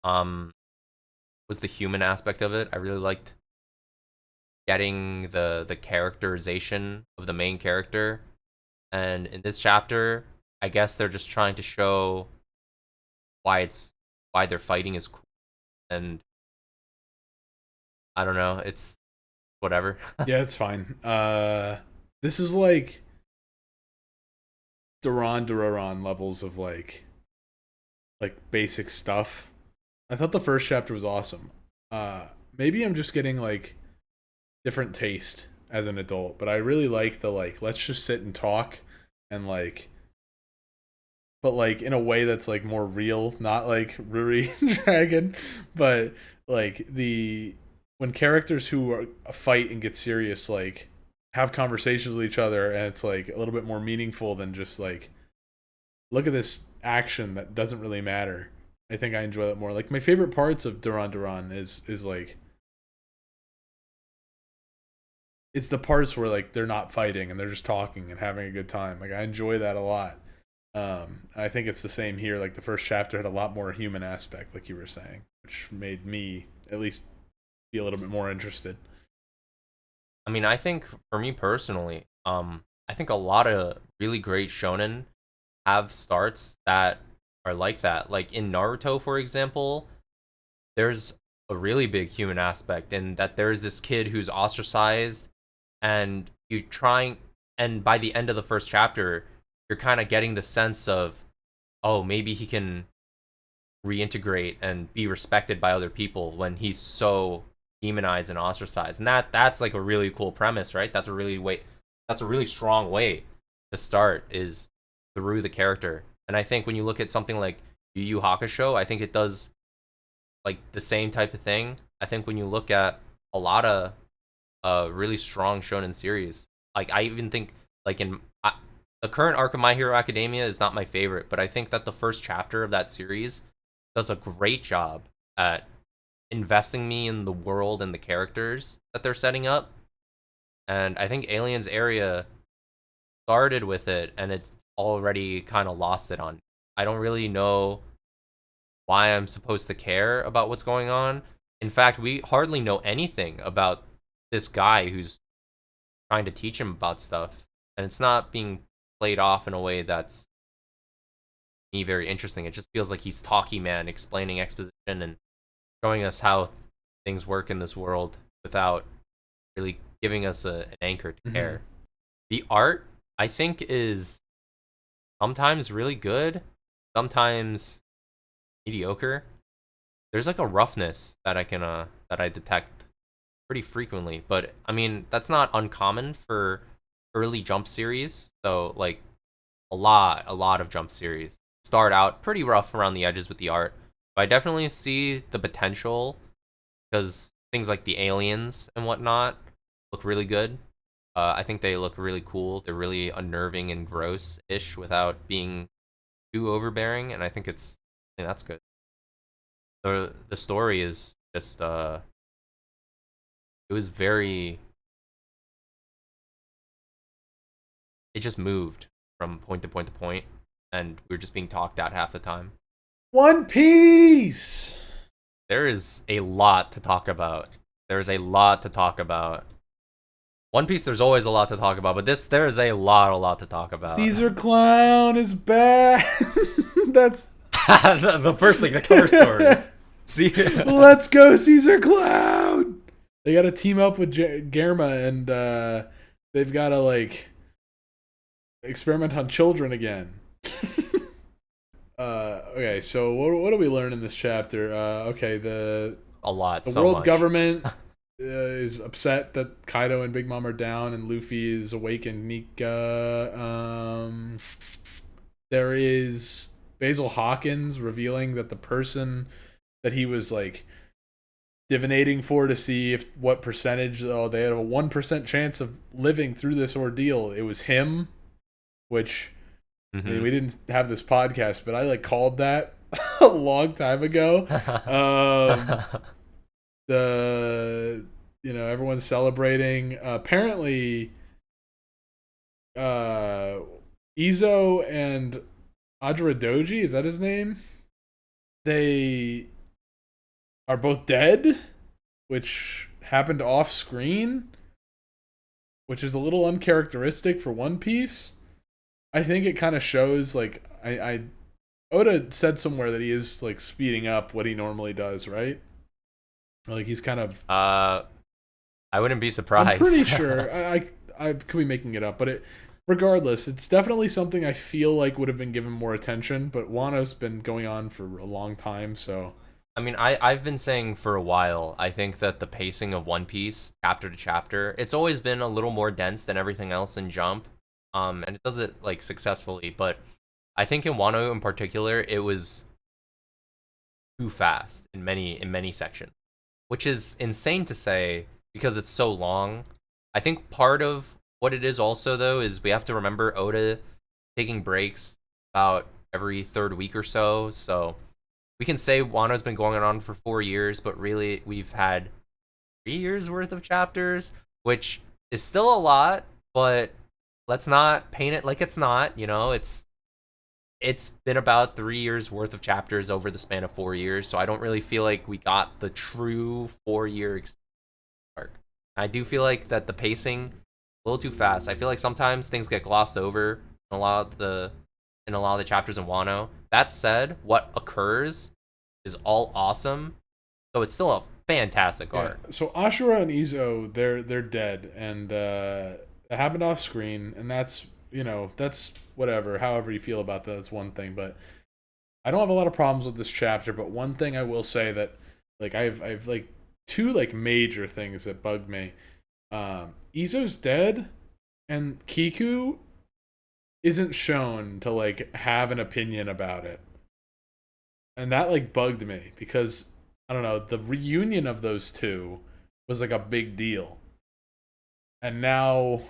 was the human aspect of it. I really liked getting the characterization of the main character. And in this chapter, I guess they're just trying to show why they're fighting is cool. And I don't know, it's whatever. Yeah, it's fine. This is like Doron Dororon levels of like basic stuff. I thought the first chapter was awesome. Maybe I'm just getting like different taste as an adult, but I really like the like let's just sit and talk and like, but like in a way that's like more real, not like Ruri Dragon, but like the when characters who are fight and get serious like have conversations with each other, and it's like a little bit more meaningful than just like look at this action that doesn't really matter. I think I enjoy that more. Like my favorite parts of Doron Dororon is like it's the parts where like they're not fighting and they're just talking and having a good time. Like I enjoy that a lot. I think it's the same here. Like the first chapter had a lot more human aspect, like you were saying, which made me at least be a little bit more interested. I mean, I think for me personally, I think a lot of really great shonen have starts that are like that. Like in Naruto, for example, there's a really big human aspect in that there's this kid who's ostracized, and you trying, and by the end of the first chapter, you're kind of getting the sense of, oh, maybe he can reintegrate and be respected by other people when he's so demonized and ostracized. And that's like a really cool premise, right? That's a really strong way to start, is through the character. And I think when you look at something like Yu Yu Hakusho, I think it does like the same type of thing. I think when you look at a lot of really strong shonen series, like I even think like the current arc of My Hero Academia is not my favorite, but I think that the first chapter of that series does a great job at investing me in the world and the characters that they're setting up. And I think Aliens Area started with it, and it's already kind of lost it on me. I don't really know why I'm supposed to care about what's going on. In fact, we hardly know anything about this guy who's trying to teach him about stuff, and it's not being played off in a way that's me very interesting. It just feels like he's talky man explaining exposition and showing us how things work in this world without really giving us an anchor to care. The art, I think, is sometimes really good, sometimes mediocre. There's like a roughness that I detect pretty frequently, but I mean that's not uncommon for early Jump series. So like a lot of Jump series start out pretty rough around the edges with the art, but I definitely see the potential because things like the aliens and whatnot look really good. I think they look really cool. They're really unnerving and gross-ish without being too overbearing, and I think that's good. The story is just it was very, it just moved from point to point to point, and we were just being talked at half the time. One Piece. There is a lot to talk about. There's a lot to talk about. One Piece, there's always a lot to talk about, but there is a lot to talk about. Caesar Clown is back. That's the first thing, the cover story. See, let's go, Caesar Clown. They got to team up with Germa, and they've got to like experiment on children again. Okay, so what do we learn in this chapter? Okay, the a lot. The so world much. government is upset that Kaido and Big Mom are down and Luffy is awake and Nika. There is Basil Hawkins revealing that the person that he was like divinating for to see if what percentage, they had a 1% chance of living through this ordeal. It was him, which I mean, we didn't have this podcast, but I like called that a long time ago. Everyone's celebrating. Apparently, Izo and Adradoji, is that his name? They are both dead, which happened off screen, which is a little uncharacteristic for One Piece. I think it kind of shows, like, Oda said somewhere that he is like speeding up what he normally does, right? Like he's kind of. I wouldn't be surprised. I'm pretty sure. I could be making it up, but regardless, it's definitely something I feel like would have been given more attention. But Wano's been going on for a long time, so. I mean, I've been saying for a while, I think that the pacing of One Piece, chapter to chapter, it's always been a little more dense than everything else in Jump. And it does it like successfully, but I think in Wano in particular, it was too fast in many sections, which is insane to say because it's so long. I think part of what it is also though is we have to remember Oda taking breaks about every third week or so. So we can say Wano's been going on for 4 years, but really we've had 3 years worth of chapters, which is still a lot, but let's not paint it like it's not, it's been about 3 years worth of chapters over the span of 4 years, so I don't really feel like we got the true 4-year arc. I do feel like that the pacing a little too fast. I feel like sometimes things get glossed over in a lot of the chapters in Wano. That said, what occurs is all awesome, so it's still a fantastic arc. So Ashura and Izo, they're dead, and it happened off screen, and that's whatever. However you feel about that, that's one thing. But I don't have a lot of problems with this chapter. But one thing I will say that, like, I've like two like major things that bug me. Izo's dead, and Kiku isn't shown to like have an opinion about it, and that like bugged me because I don't know, the reunion of those two was like a big deal, and now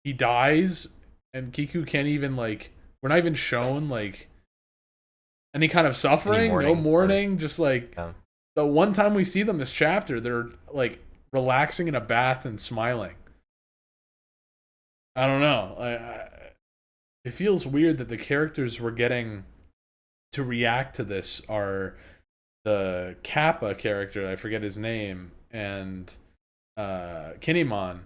he dies, and Kiku can't even like. We're not even shown like any kind of suffering, no mourning. Just like the one time we see them this chapter, they're like relaxing in a bath and smiling. I don't know. It feels weird that the characters we're getting to react to this are the Kappa character, I forget his name, and Kinemon.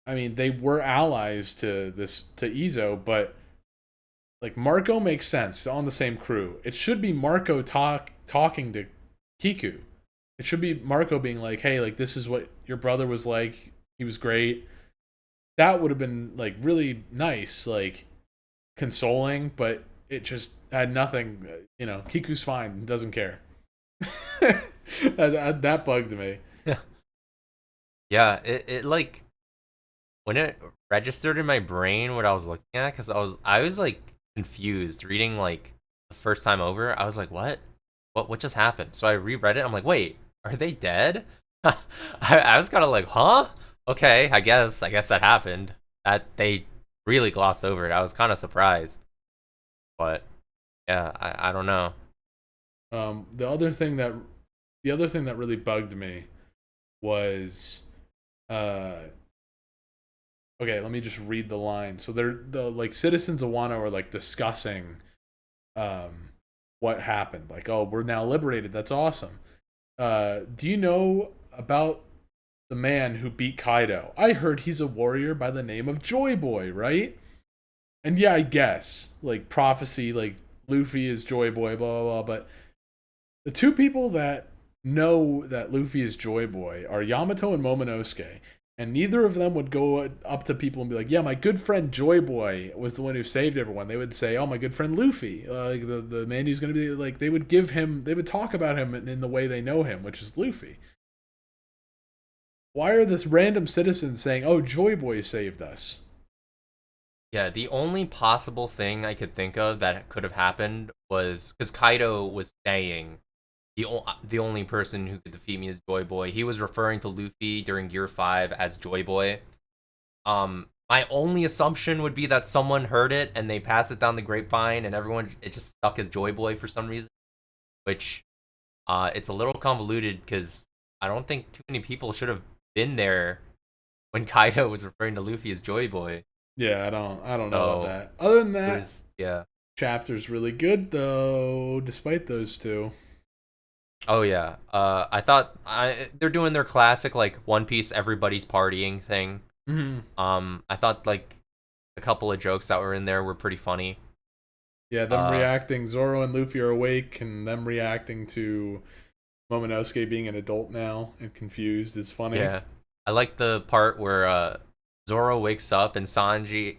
I mean, they were allies to Izo, but like Marco makes sense on the same crew. It should be Marco talking to Kiku. It should be Marco being like, "Hey, like this is what your brother was like. He was great." That would have been like really nice, like consoling, but it just had nothing. Kiku's fine, doesn't care. that bugged me. Yeah, it like when it registered in my brain what I was looking at, because I was like confused reading like the first time over. I was like, what just happened? So I reread it. I'm like, wait, are they dead? I was kind of like, huh? Okay, I guess that happened. That they really glossed over it. I was kind of surprised, but yeah, I don't know. The other thing that really bugged me was, okay, let me just read the line. So the like citizens of Wano are like discussing, what happened. Like, oh, we're now liberated. That's awesome. Do you know about the man who beat Kaido? I heard he's a warrior by the name of Joy Boy, right? And yeah, I guess like prophecy, like Luffy is Joy Boy, blah blah blah. But the two people that know that Luffy is Joy Boy are Yamato and Momonosuke. And neither of them would go up to people and be like, yeah, my good friend Joy Boy was the one who saved everyone. They would say, oh, my good friend Luffy, like the man who's going to be like, they would talk about him in the way they know him, which is Luffy. Why are this random citizens saying, oh, Joy Boy saved us? Yeah, the only possible thing I could think of that could have happened was because Kaido was saying the only person who could defeat me is Joy Boy. He was referring to Luffy during Gear 5 as Joy Boy. My only assumption would be that someone heard it and they passed it down the grapevine and it just stuck as Joy Boy for some reason, which it's a little convoluted because I don't think too many people should have been there when Kaido was referring to Luffy as Joy Boy. Yeah, I don't know about that. Other than that, yeah, chapter's really good though, despite those two. Oh yeah, I thought they're doing their classic like One Piece everybody's partying thing. I thought like a couple of jokes that were in there were pretty funny. Yeah, them reacting, Zoro and Luffy are awake, and them reacting to Momonosuke being an adult now and confused is funny. Yeah, I like the part where Zoro wakes up and Sanji's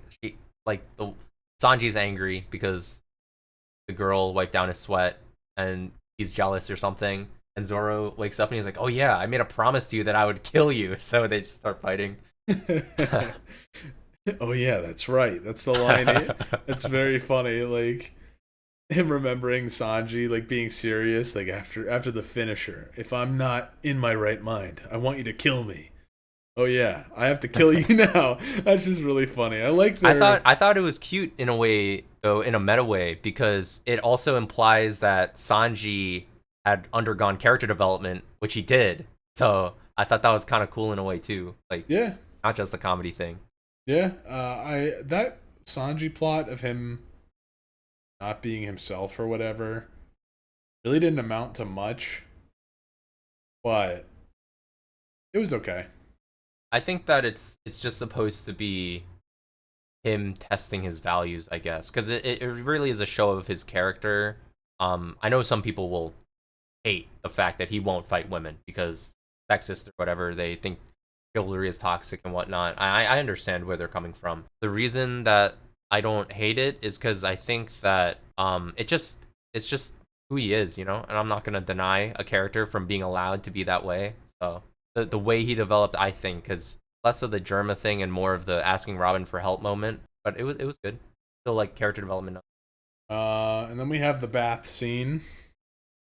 angry because the girl wiped down his sweat and he's jealous or something. And Zoro wakes up and he's like, "Oh yeah, I made a promise to you that I would kill you." So they just start fighting. Oh yeah, that's right. That's the line. It's very funny. Like him remembering Sanji like being serious, like after the finisher. If I'm not in my right mind, I want you to kill me. Oh yeah, I have to kill you now. That's just really funny. I like that. I thought it was cute in a way, though, in a meta way, because it also implies that Sanji had undergone character development, which he did. So I thought that was kind of cool in a way too. Like, yeah, not just the comedy thing. Yeah, that Sanji plot of him not being himself or whatever really didn't amount to much, but it was okay. I think that it's just supposed to be him testing his values, I guess, because it really is a show of his character. I know some people will hate the fact that he won't fight women because sexist or whatever. They think chivalry is toxic and whatnot. I understand where they're coming from. The reason that I don't hate it is because I think that it's just who he is, you know. And I'm not gonna deny a character from being allowed to be that way. So the way he developed, I think, because less of the Germa thing and more of the asking Robin for help moment. But it was good. Still like character development. And then we have the bath scene,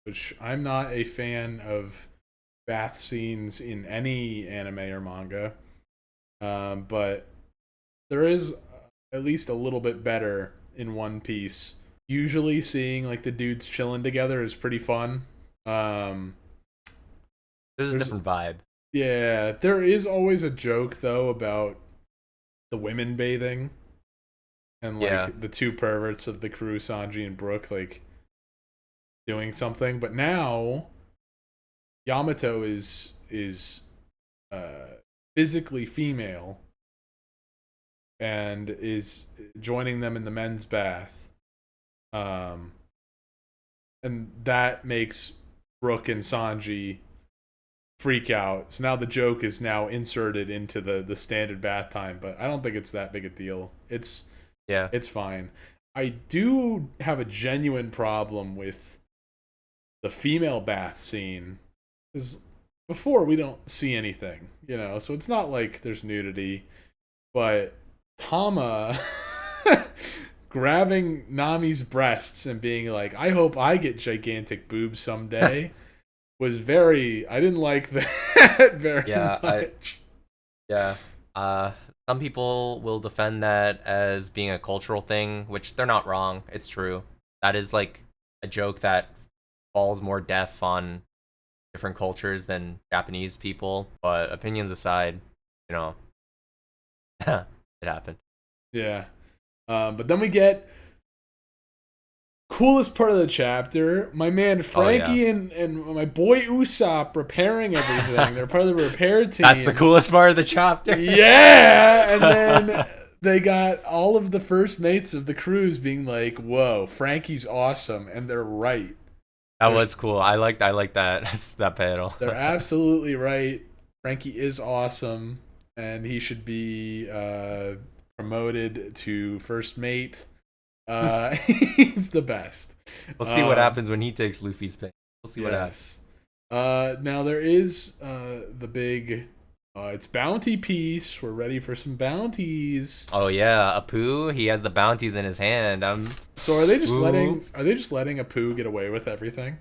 which I'm not a fan of bath scenes in any anime or manga, but there is at least a little bit better in One Piece. Usually seeing like the dudes chilling together is pretty fun. There's a different vibe. Yeah, there is always a joke though about the women bathing and like the two perverts of the crew, Sanji and Brook, like doing something. But now Yamato is physically female and is joining them in the men's bath, and that makes Brook and Sanji freak out. So now the joke is now inserted into the standard bath time, but I don't think it's that big a deal. It's fine. I do have a genuine problem with the female bath scene, because before we don't see anything, you know, so it's not like there's nudity, but Tama grabbing Nami's breasts and being like, I hope I get gigantic boobs someday was I didn't like that very much. Some people will defend that as being a cultural thing, which they're not wrong. It's true. That is like a joke that falls more deaf on different cultures than Japanese people. But opinions aside, you know, it happened. Yeah. But then we get coolest part of the chapter, my man Frankie and my boy Usopp repairing everything. They're part of the repair team. That's the coolest part of the chapter. Yeah, and then they got all of the first mates of the crews being like, "Whoa, Frankie's awesome," and they're right. That was cool. I like that that panel. They're absolutely right. Frankie is awesome. and he should be promoted to first mate. He's the best. We'll see what happens when he takes Luffy's pay. We'll see what happens. Now there is the big. It's bounty piece. We're ready for some bounties. Oh yeah, Apu. He has the bounties in his hand. So are they just letting Apu get away with everything?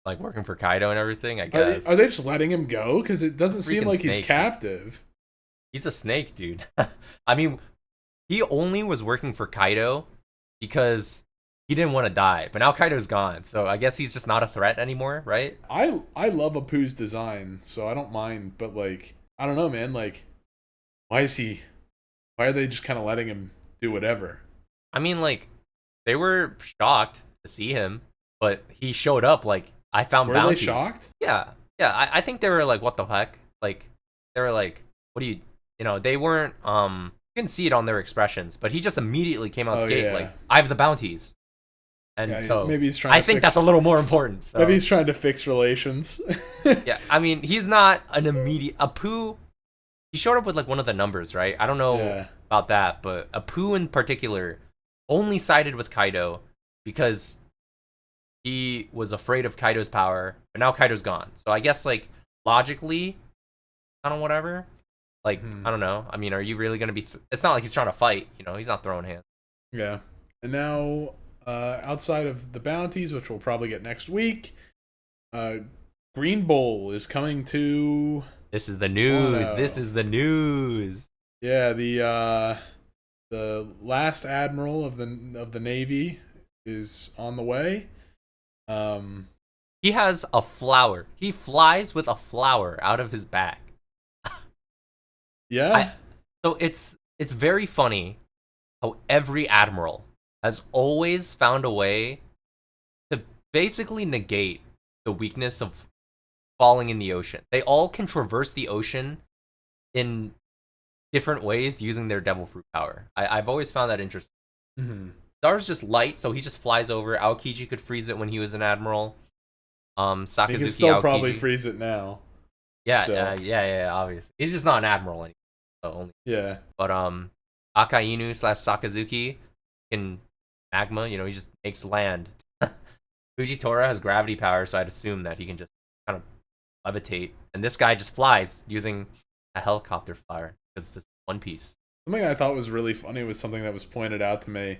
Like working for Kaido and everything, I guess. Are they just letting him go? Because it doesn't seem like he's captive. He's a snake, dude. I mean, he only was working for Kaido because he didn't want to die. But now Kaido's gone, so I guess he's just not a threat anymore, right? I love Apu's design, so I don't mind. But like, I don't know, man. Like, why are they just kind of letting him do whatever? I mean, like, they were shocked to see him, but he showed up like, I found bounties. Were they shocked? Yeah. I think they were like, what the heck? Like, they were like, what do you know, they weren't, you can see it on their expressions, but he just immediately came out the gate like, I have the bounties. And so maybe he's trying I think that's a little more important. So. Maybe he's trying to fix relations. Yeah, I mean, he's not an immediate, Apu, he showed up with like one of the numbers, right? I don't know about that, but Apu in particular only sided with Kaido because he was afraid of Kaido's power, but now Kaido's gone. So I guess, like, logically, I don't know, whatever. Like, I don't know. I mean, are you really going to be... It's not like he's trying to fight, you know? He's not throwing hands. Yeah. And now, outside of the bounties, which we'll probably get next week, Green Bull is coming to... This is the news. This is the news. Yeah, the last admiral of the Navy is on the way. He has a flower. He flies with a flower out of his back. Yeah. So it's very funny how every admiral has always found a way to basically negate the weakness of falling in the ocean. They all can traverse the ocean in different ways using their devil fruit power. I've always found that interesting. Mm-hmm. Star's just light, so he just flies over. Aokiji could freeze it when he was an admiral. Sakazuki, he can still Aokiji. probably freeze it now. Yeah, obviously. He's just not an admiral anymore. So only. Yeah. But Akainu / Sakazuki can magma, you know, he just makes land. Fujitora has gravity power, so I'd assume that he can just kind of levitate. And this guy just flies using a helicopter flyer because this is One Piece. Something I thought was really funny was something that was pointed out to me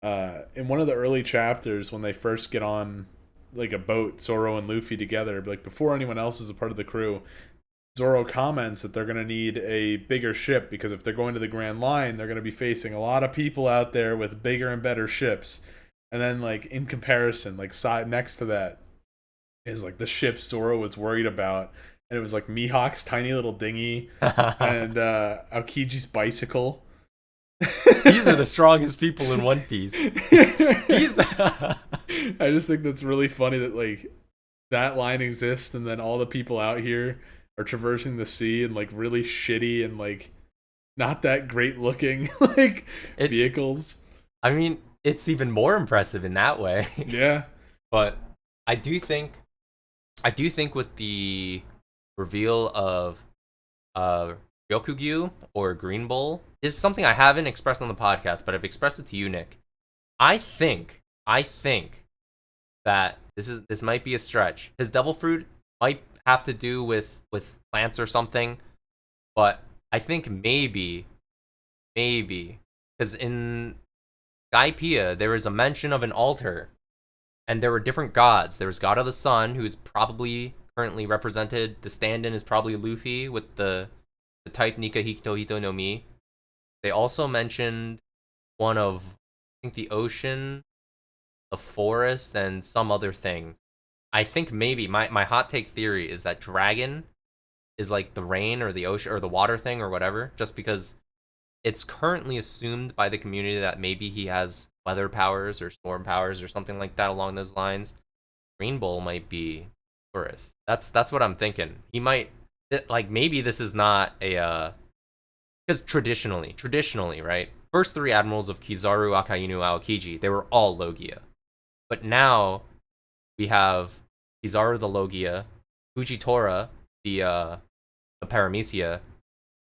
in one of the early chapters when they first get on like a boat, Zoro and Luffy together, like before anyone else is a part of the crew. Zoro comments that they're going to need a bigger ship because if they're going to the Grand Line, they're going to be facing a lot of people out there with bigger and better ships. And then, like, in comparison, like, side next to that is, like, the ship Zoro was worried about. And it was, like, Mihawk's tiny little dinghy and Aokiji's bicycle. These are the strongest people in One Piece. I just think that's really funny that, like, that line exists and then all the people out here are traversing the sea in, like, really shitty and, like, not that great looking, like, vehicles. I mean, it's even more impressive in that way. Yeah. But I do think with the reveal of Ryokugyu or Green Bull is something I haven't expressed on the podcast, but I've expressed it to you, Nick. I think that this might be a stretch. His devil fruit might have to do with plants or something, but I think maybe because in Skypiea there was a mention of an altar and there were different gods. There was God of the Sun, who's probably currently represented. The stand-in is probably Luffy with the type Nika Hito Hito no Mi. They also mentioned one of, I think, the ocean, the forest, and some other thing. I think maybe my hot take theory is that dragon is like the rain or the ocean or the water thing or whatever, just because it's currently assumed by the community that maybe he has weather powers or storm powers or something like that along those lines. Green Bull might be Taurus. That's what I'm thinking. He might, like, maybe this is not a because traditionally, right? First three admirals of Kizaru, Akainu, Aokiji, they were all Logia. But now we have Kizaru the Logia, Fujitora the Paramecia,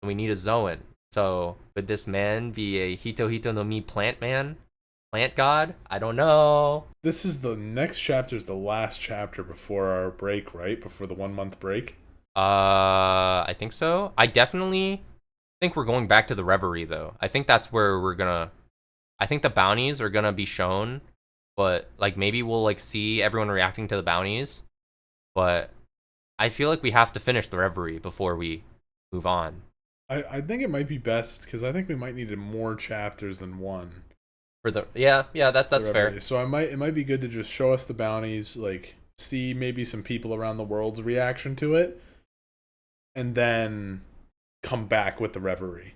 and we need a Zoan. So could this man be a Hito Hito no Mi plant man? Plant god? I don't know. This is the next chapter is the last chapter before our break, right? Before the 1 month break. I think so. I definitely think we're going back to the Reverie though. I think that's where I think the bounties are gonna be shown, but like maybe we'll like see everyone reacting to the bounties. But I feel like we have to finish the Reverie before we move on. I think it might be best because I think we might need more chapters than one. For the that's fair. So it might be good to just show us the bounties, like see maybe some people around the world's reaction to it, and then come back with the Reverie.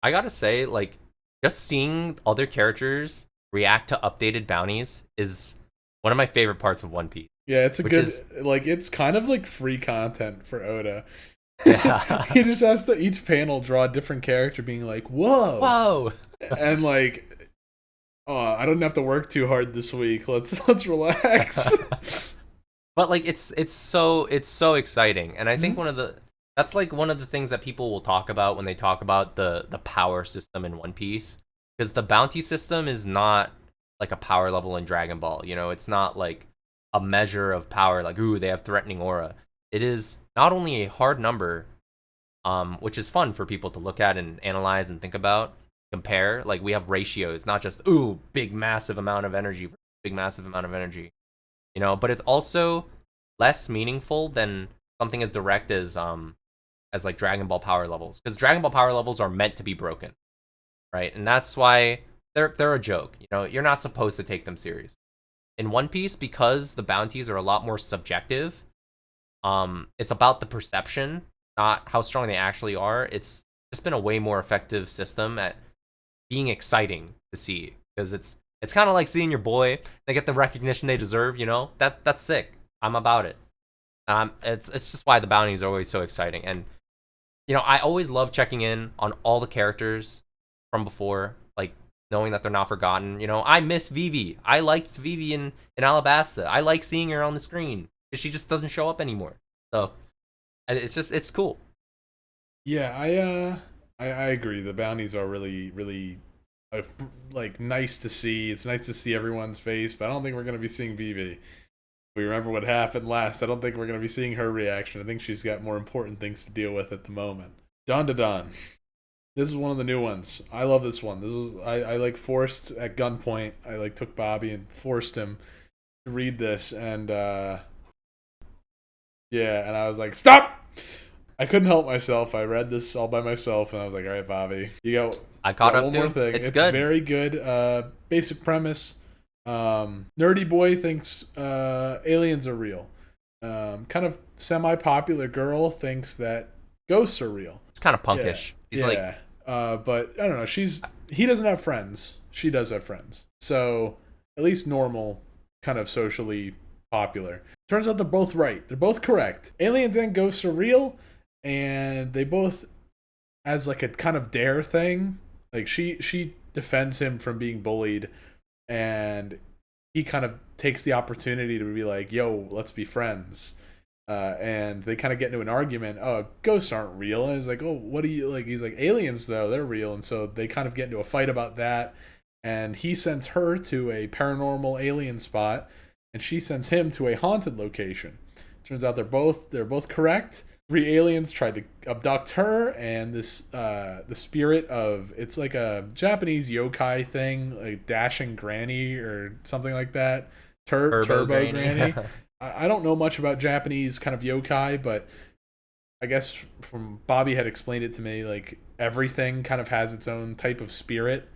I gotta say, like, just seeing other characters react to updated bounties is one of my favorite parts of One Piece. Yeah, it's it's kind of like free content for Oda. Yeah. He just has to each panel draw a different character being like, whoa. And like, oh, I don't have to work too hard this week. Let's relax. But like it's so exciting. And I think that's like one of the things that people will talk about when they talk about the power system in One Piece. Because the bounty system is not like a power level in Dragon Ball. You know, it's not like a measure of power, like, ooh, they have threatening aura. It is not only a hard number, which is fun for people to look at and analyze and think about, compare. Like, we have ratios, not just, ooh, big massive amount of energy, big massive amount of energy. You know, but it's also less meaningful than something as direct as like Dragon Ball power levels. Because Dragon Ball power levels are meant to be broken. Right? And that's why they're a joke. You know, you're not supposed to take them serious. In One Piece, because the bounties are a lot more subjective, it's about the perception, not how strong they actually are. It's just been a way more effective system at being exciting to see, because it's kind of like seeing your boy, they get the recognition they deserve, you know? That's sick. I'm about it. It's just why the bounties are always so exciting. And you know, I always love checking in on all the characters from before, like knowing that they're not forgotten. You know, I miss Vivi. I liked Vivi in Alabasta. I like seeing her on the screen because she just doesn't show up anymore. So it's cool. Yeah, I agree. The bounties are really like nice to see. It's nice to see everyone's face, but I don't think we're gonna be seeing Vivi. We remember what happened last. I don't think we're gonna be seeing her reaction. I think she's got more important things to deal with at the moment. Dandadan. This is one of the new ones. I love this one. This is I like forced at gunpoint. I like took Bobby and forced him to read this, and yeah, and I was like, stop! I couldn't help myself. I read this all by myself, and I was like, all right, Bobby, I caught up one to more thing. It's It's good. very good. Basic premise. Nerdy boy thinks aliens are real. Kind of semi-popular girl thinks that ghosts are real. It's kind of punkish. He's like, but I don't know. He doesn't have friends. She does have friends. So at least normal, kind of socially popular. Turns out they're both right. They're both correct. Aliens and ghosts are real, and they both, as like a kind of dare thing. Like she defends him from being bullied, and he kind of takes the opportunity to be like, "Yo, let's be friends." And they kind of get into an argument. Oh, ghosts aren't real. And he's like, oh, what do you like? He's like, aliens though, they're real. And so they kind of get into a fight about that. And he sends her to a paranormal alien spot, and she sends him to a haunted location. Turns out they're both correct. 3 aliens tried to abduct her, and this the spirit of, it's like a Japanese yokai thing, like Dashing Granny or something like that. Turbo Granny. I don't know much about Japanese kind of yokai, but I guess from Bobby had explained it to me, like everything kind of has its own type of spirit.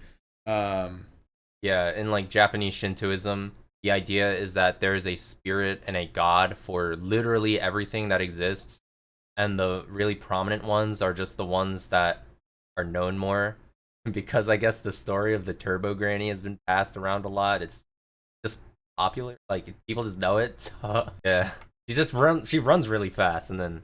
yeah, in like Japanese Shintoism, the idea is that there is a spirit and a god for literally everything that exists, and the really prominent ones are just the ones that are known more. Because I guess the story of the Turbo Granny has been passed around a lot. It's just popular, like people just know it. So yeah, she runs really fast, and then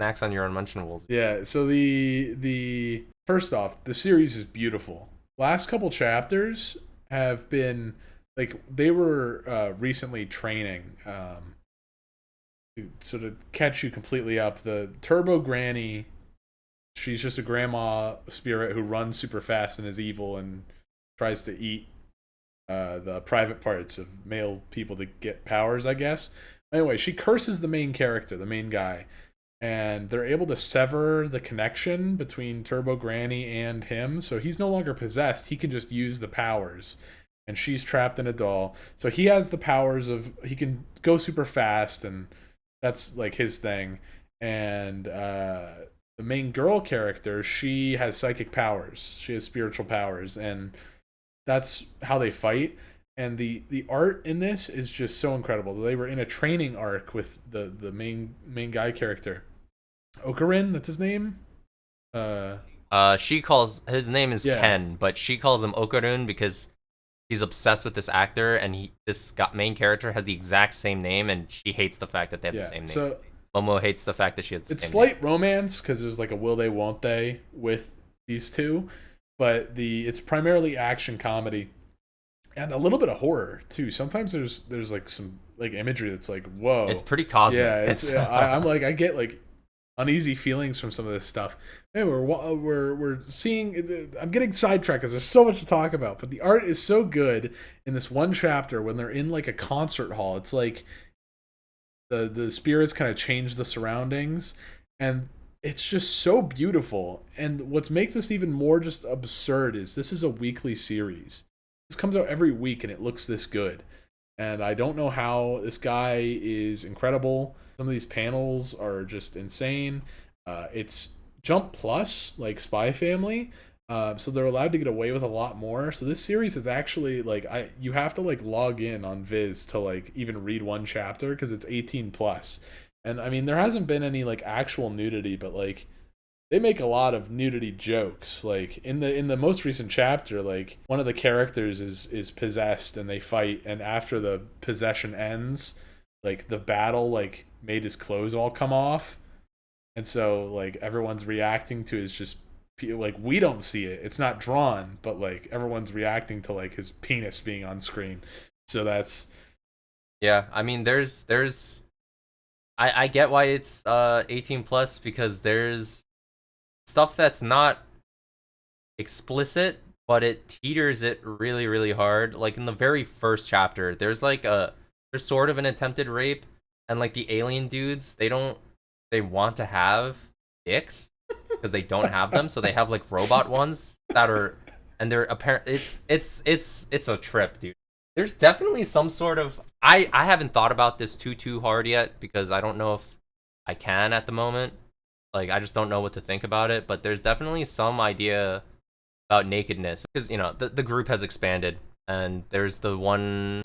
snacks on your unmentionables. Yeah, so the first off, the series is beautiful. Last couple chapters have been like, they were recently training to sort of catch you completely up, the Turbo Granny, she's just a grandma spirit who runs super fast and is evil and tries to eat the private parts of male people to get powers, I guess. Anyway, she curses the main character, the main guy, and they're able to sever the connection between Turbo Granny and him, so he's no longer possessed. He can just use the powers, and she's trapped in a doll. So he has the powers of, he can go super fast, and that's like his thing. And the main girl character, she has psychic powers. She has spiritual powers, and that's how they fight. And the art in this is just so incredible. They were in a training arc with the main guy character, Okarin, that's his name. She calls his name is Yeah. Ken, but she calls him Okarun because she's obsessed with this actor, and this main character has the exact same name, and she hates the fact that they have the same name. So Momo hates the fact that she has the it's same slight name. romance because there's like a will they won't they with these two, but it's primarily action comedy and a little bit of horror too. Sometimes there's like some like imagery that's like, whoa, It's pretty cosmic. Yeah, I'm like, I get like uneasy feelings from some of this stuff. Anyway, we're seeing. I'm getting sidetracked because there's so much to talk about. But the art is so good in this one chapter when they're in like a concert hall. It's like the spirits kind of change the surroundings, and it's just so beautiful. And what makes this even more just absurd is this is a weekly series. This comes out every week, and it looks this good. And I don't know how. This guy is incredible. Some of these panels are just insane. It's Jump Plus, like Spy Family, so they're allowed to get away with a lot more. So this series is actually like, you have to like log in on Viz to like even read one chapter because it's 18 plus. And I mean, there hasn't been any like actual nudity, but like they make a lot of nudity jokes. Like in the most recent chapter, like one of the characters is possessed and they fight, and after the possession ends, like the battle like made his clothes all come off, and so like everyone's reacting to his just like, we don't see it, it's not drawn, but like everyone's reacting to like his penis being on screen. So that's Yeah, I mean, I get why it's 18 plus, because there's stuff that's not explicit, but it teeters it really, really hard. Like in the very first chapter, there's sort of an attempted rape, and like the alien dudes, they want to have dicks because they don't have them, so they have like robot ones that are, and they're apparent. It's a trip, dude. There's definitely some sort of, I haven't thought about this too hard yet because I don't know if I can at the moment. Like, I just don't know what to think about it, but there's definitely some idea about nakedness because, you know, the group has expanded, and there's the one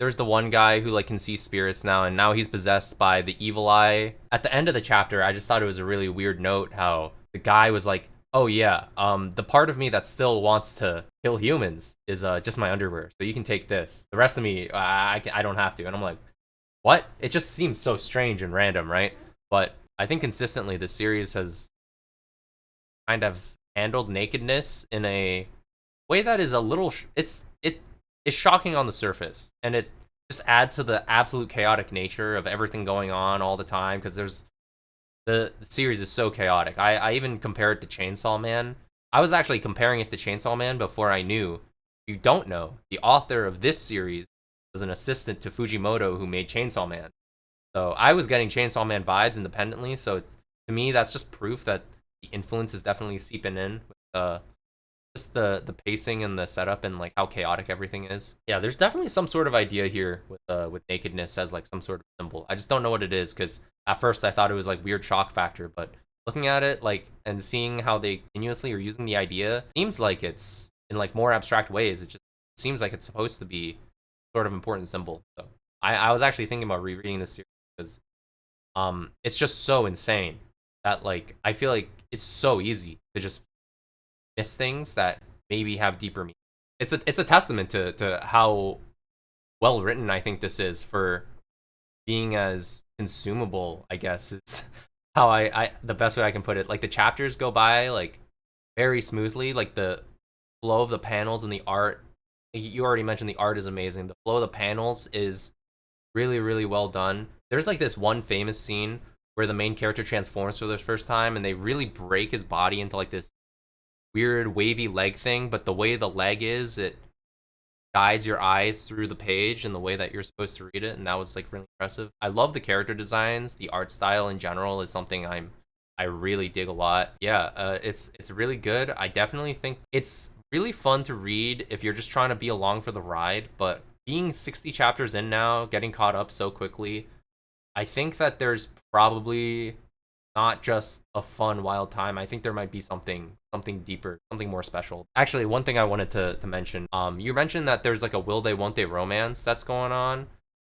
guy who like can see spirits now, and now he's possessed by the evil eye. At the end of the chapter, I just thought it was a really weird note how the guy was like, oh yeah, the part of me that still wants to kill humans is just my underwear, so you can take this. The rest of me, I don't have to. And I'm like, what? It just seems so strange and random, right? But I think consistently the series has kind of handled nakedness in a way that is a little it is shocking on the surface, and it just adds to the absolute chaotic nature of everything going on all the time, because the series is so chaotic. I even compare it to Chainsaw Man. I was actually comparing it to Chainsaw Man before I knew. If you don't know, the author of this series was an assistant to Fujimoto, who made Chainsaw Man. So I was getting Chainsaw Man vibes independently. So to me, that's just proof that the influence is definitely seeping in with just the pacing and the setup and like how chaotic everything is. Yeah, there's definitely some sort of idea here with nakedness as like some sort of symbol. I just don't know what it is, because at first I thought it was like weird shock factor, but looking at it like and seeing how they continuously are using the idea, seems like it's in like more abstract ways. It just seems like it's supposed to be sort of important symbol. So I was actually thinking about rereading this series because it's just so insane that like I feel like it's so easy to just miss things that maybe have deeper meaning. It's a testament to how well written I think this is for being as consumable, I guess, is how I the best way I can put it. Like the chapters go by like very smoothly, like the flow of the panels and the art. You already mentioned the art is amazing. The flow of the panels is really, really well done. there's like this one famous scene where the main character transforms for the first time, and they really break his body into like this weird wavy leg thing. But the way the leg is, it guides your eyes through the page in the way that you're supposed to read it, and that was like really impressive. I love the character designs. The art style in general is something I really dig a lot. Yeah, it's really good. I definitely think it's really fun to read if you're just trying to be along for the ride. But being 60 chapters in now, getting caught up so quickly, I think that there's probably not just a fun wild time. I think there might be something deeper, something more special. Actually, one thing I wanted to mention, you mentioned that there's like a will they won't they romance that's going on,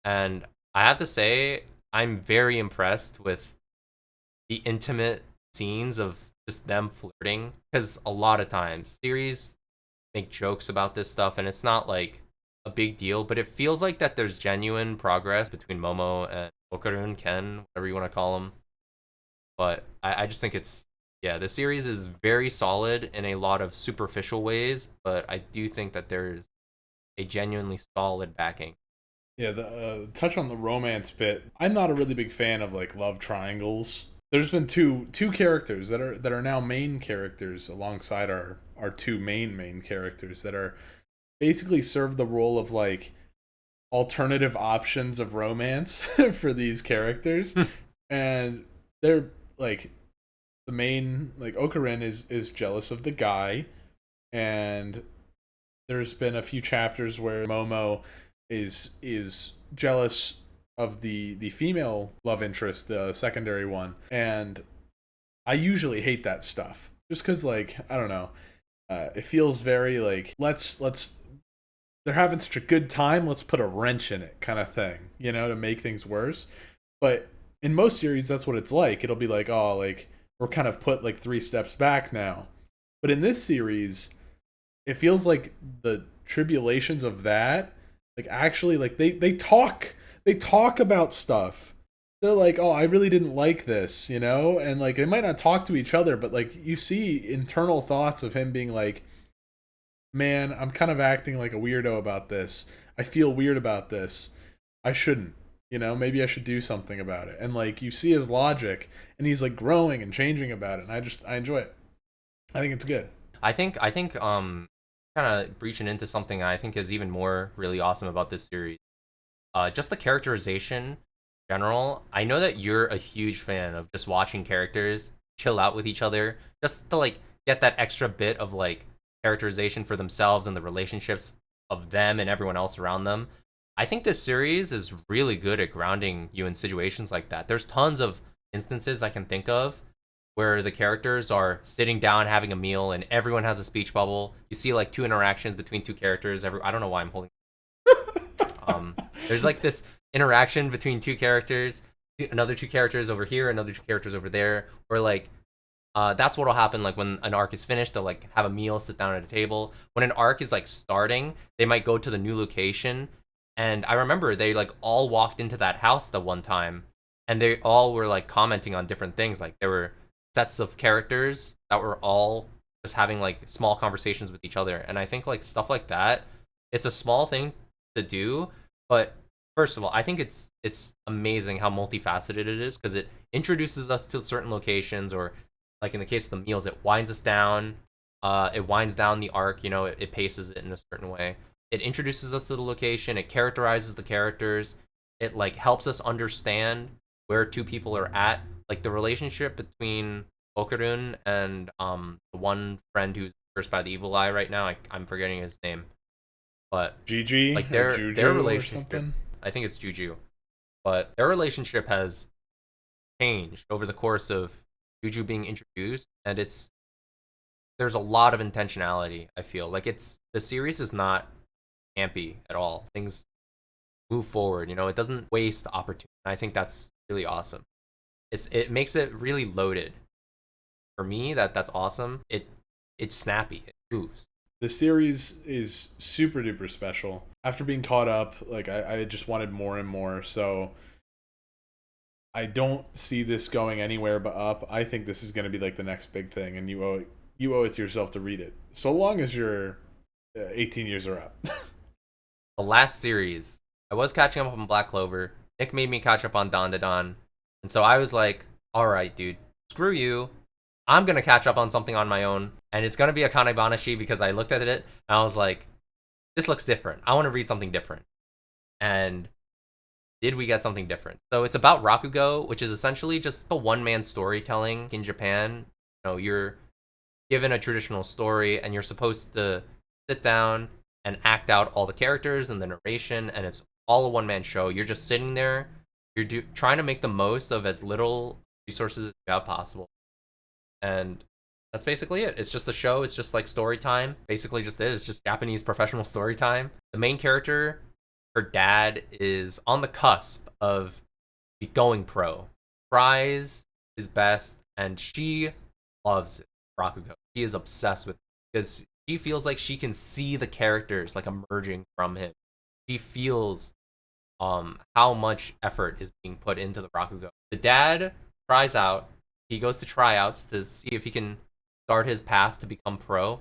and I have to say I'm very impressed with the intimate scenes of just them flirting, because a lot of times series make jokes about this stuff and it's not like a big deal, but it feels like that there's genuine progress between Momo and Okarun, Ken, whatever you want to call him. But I just think it's, yeah, the series is very solid in a lot of superficial ways, but I do think that there's a genuinely solid backing. Yeah, the touch on the romance bit. I'm not a really big fan of like love triangles. There's been two characters that are now main characters alongside our two main characters that are basically serve the role of like alternative options of romance for these characters. And they're like, the main, like, Okarin is jealous of the guy, and there's been a few chapters where Momo is jealous of the female love interest, the secondary one. And I usually hate that stuff just because, like, I don't know, it feels very like, let's they're having such a good time, let's put a wrench in it kind of thing, you know, to make things worse. But in most series, that's what it's like. It'll be like, oh, like, we're kind of put like 3 steps back now. But in this series, it feels like the tribulations of that, like, actually, like, they talk about stuff. They're like, oh, I really didn't like this, you know? And like, they might not talk to each other, but like, you see internal thoughts of him being like, man, I'm kind of acting like a weirdo about this. I feel weird about this. I shouldn't. You know, maybe I should do something about it. And like, you see his logic, and he's like growing and changing about it, and I enjoy it. I think it's good. I think kind of breaching into something I think is even more really awesome about this series. Just the characterization in general. I know that you're a huge fan of just watching characters chill out with each other, just to like get that extra bit of like characterization for themselves and the relationships of them and everyone else around them. I think this series is really good at grounding you in situations like that. There's tons of instances I can think of where the characters are sitting down having a meal and everyone has a speech bubble. You see like 2 interactions between 2 characters. I don't know why I'm holding. There's like this interaction between 2 characters, another 2 characters over here, another 2 characters over there, or like that's what'll happen like when an arc is finished. They'll like have a meal, sit down at a table. When an arc is like starting, they might go to the new location. And I remember they like all walked into that house the one time, and they all were like commenting on different things. Like there were sets of characters that were all just having like small conversations with each other. And I think like stuff like that, it's a small thing to do, but first of all, I think it's amazing how multifaceted it is, because it introduces us to certain locations, or like in the case of the meals, it winds us down. It winds down the arc, you know, it paces it in a certain way. It introduces us to the location, it characterizes the characters, it like helps us understand where 2 people are at. Like the relationship between Okarun and the one friend who's cursed by the evil eye right now, I'm forgetting his name. But Gigi, like their relationship, or something. I think it's Juju. But their relationship has changed over the course of Juju being introduced, and there's a lot of intentionality, I feel. Like the series is not campy at all. Things move forward, you know, it doesn't waste opportunity. I think that's really awesome. It makes it really loaded. For me, that's awesome. It's snappy. It moves. The series is super duper special. After being caught up, like, I just wanted more and more. So I don't see this going anywhere but up. I think this is going to be like the next big thing, and you owe it to yourself to read it. So long as you're 18 years or up. The last series, I was catching up on Black Clover. Nick made me catch up on Dandadan, and so I was like, all right, dude, screw you. I'm gonna catch up on something on my own, and it's gonna be Akane Banashi because I looked at it and I was like, this looks different. I want to read something different. And did we get something different? So it's about Rakugo, which is essentially just a one-man storytelling in Japan. You know, you're given a traditional story and you're supposed to sit down and act out all the characters and the narration, and it's all a one-man show. You're just sitting there, you're trying to make the most of as little resources as you have possible. And that's basically it. It's just a show. It's just like story time. Basically just is. It's just Japanese professional story time. The main character, her dad, is on the cusp of going pro. Tries his best, and she loves it. Rakugo. She is obsessed with it because she feels like she can see the characters like emerging from him. She feels how much effort is being put into the Rakugo. The dad tries out. He goes to tryouts to see if he can start his path to become pro,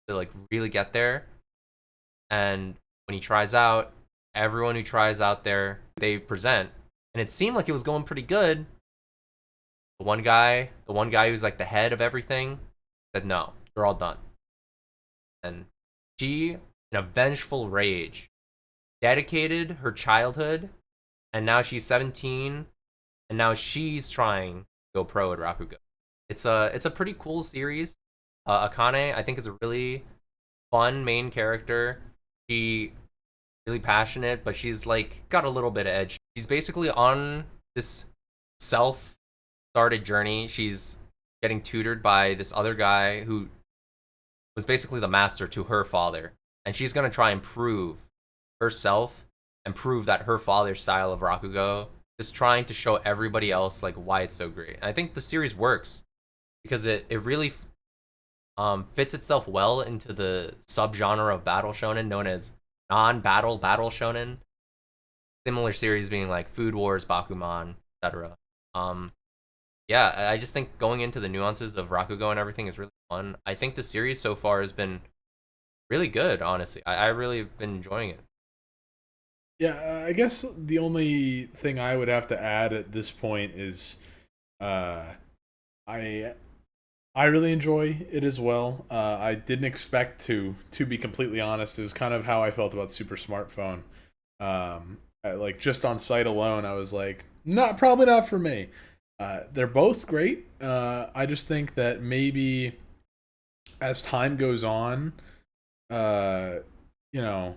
to like really get there. And when he tries out, everyone who tries out there, they present, and it seemed like it was going pretty good. The one guy who's like the head of everything, said no, they're all done. And she, in a vengeful rage, dedicated her childhood, and now she's 17, and now she's trying to go pro at Rakugo. It's a pretty cool series. Akane, I think, is a really fun main character. She really passionate, but she's like got a little bit of edge. She's basically on this self-started journey. She's getting tutored by this other guy who was basically the master to her father, and she's gonna try and prove herself and prove that her father's style of Rakugo, just trying to show everybody else like why it's so great. And I think the series works because it really fits itself well into the subgenre of battle shonen known as non-battle battle shonen. Similar series being like Food Wars, Bakuman, etc. Yeah, I just think going into the nuances of Rakugo and everything is really fun. I think the series so far has been really good, honestly. I really have been enjoying it. Yeah, I guess the only thing I would have to add at this point is, I I really enjoy it as well. I didn't expect to be completely honest. It was kind of how I felt about Super Smartphone. Like just on sight alone, I was like, not probably not for me. They're both great. I just think that maybe as time goes on, uh, you know,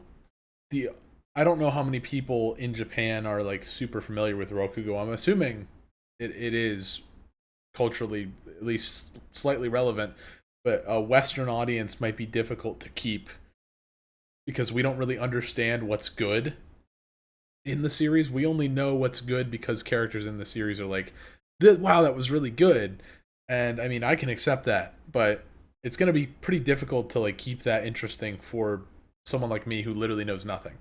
the I don't know how many people in Japan are like super familiar with Rokugo. I'm assuming it is culturally at least slightly relevant, but a Western audience might be difficult to keep because we don't really understand what's good in the series. We only know what's good because characters in the series are like, wow, that was really good. And I mean, I can accept that, but it's going to be pretty difficult to like keep that interesting for someone like me who literally knows nothing.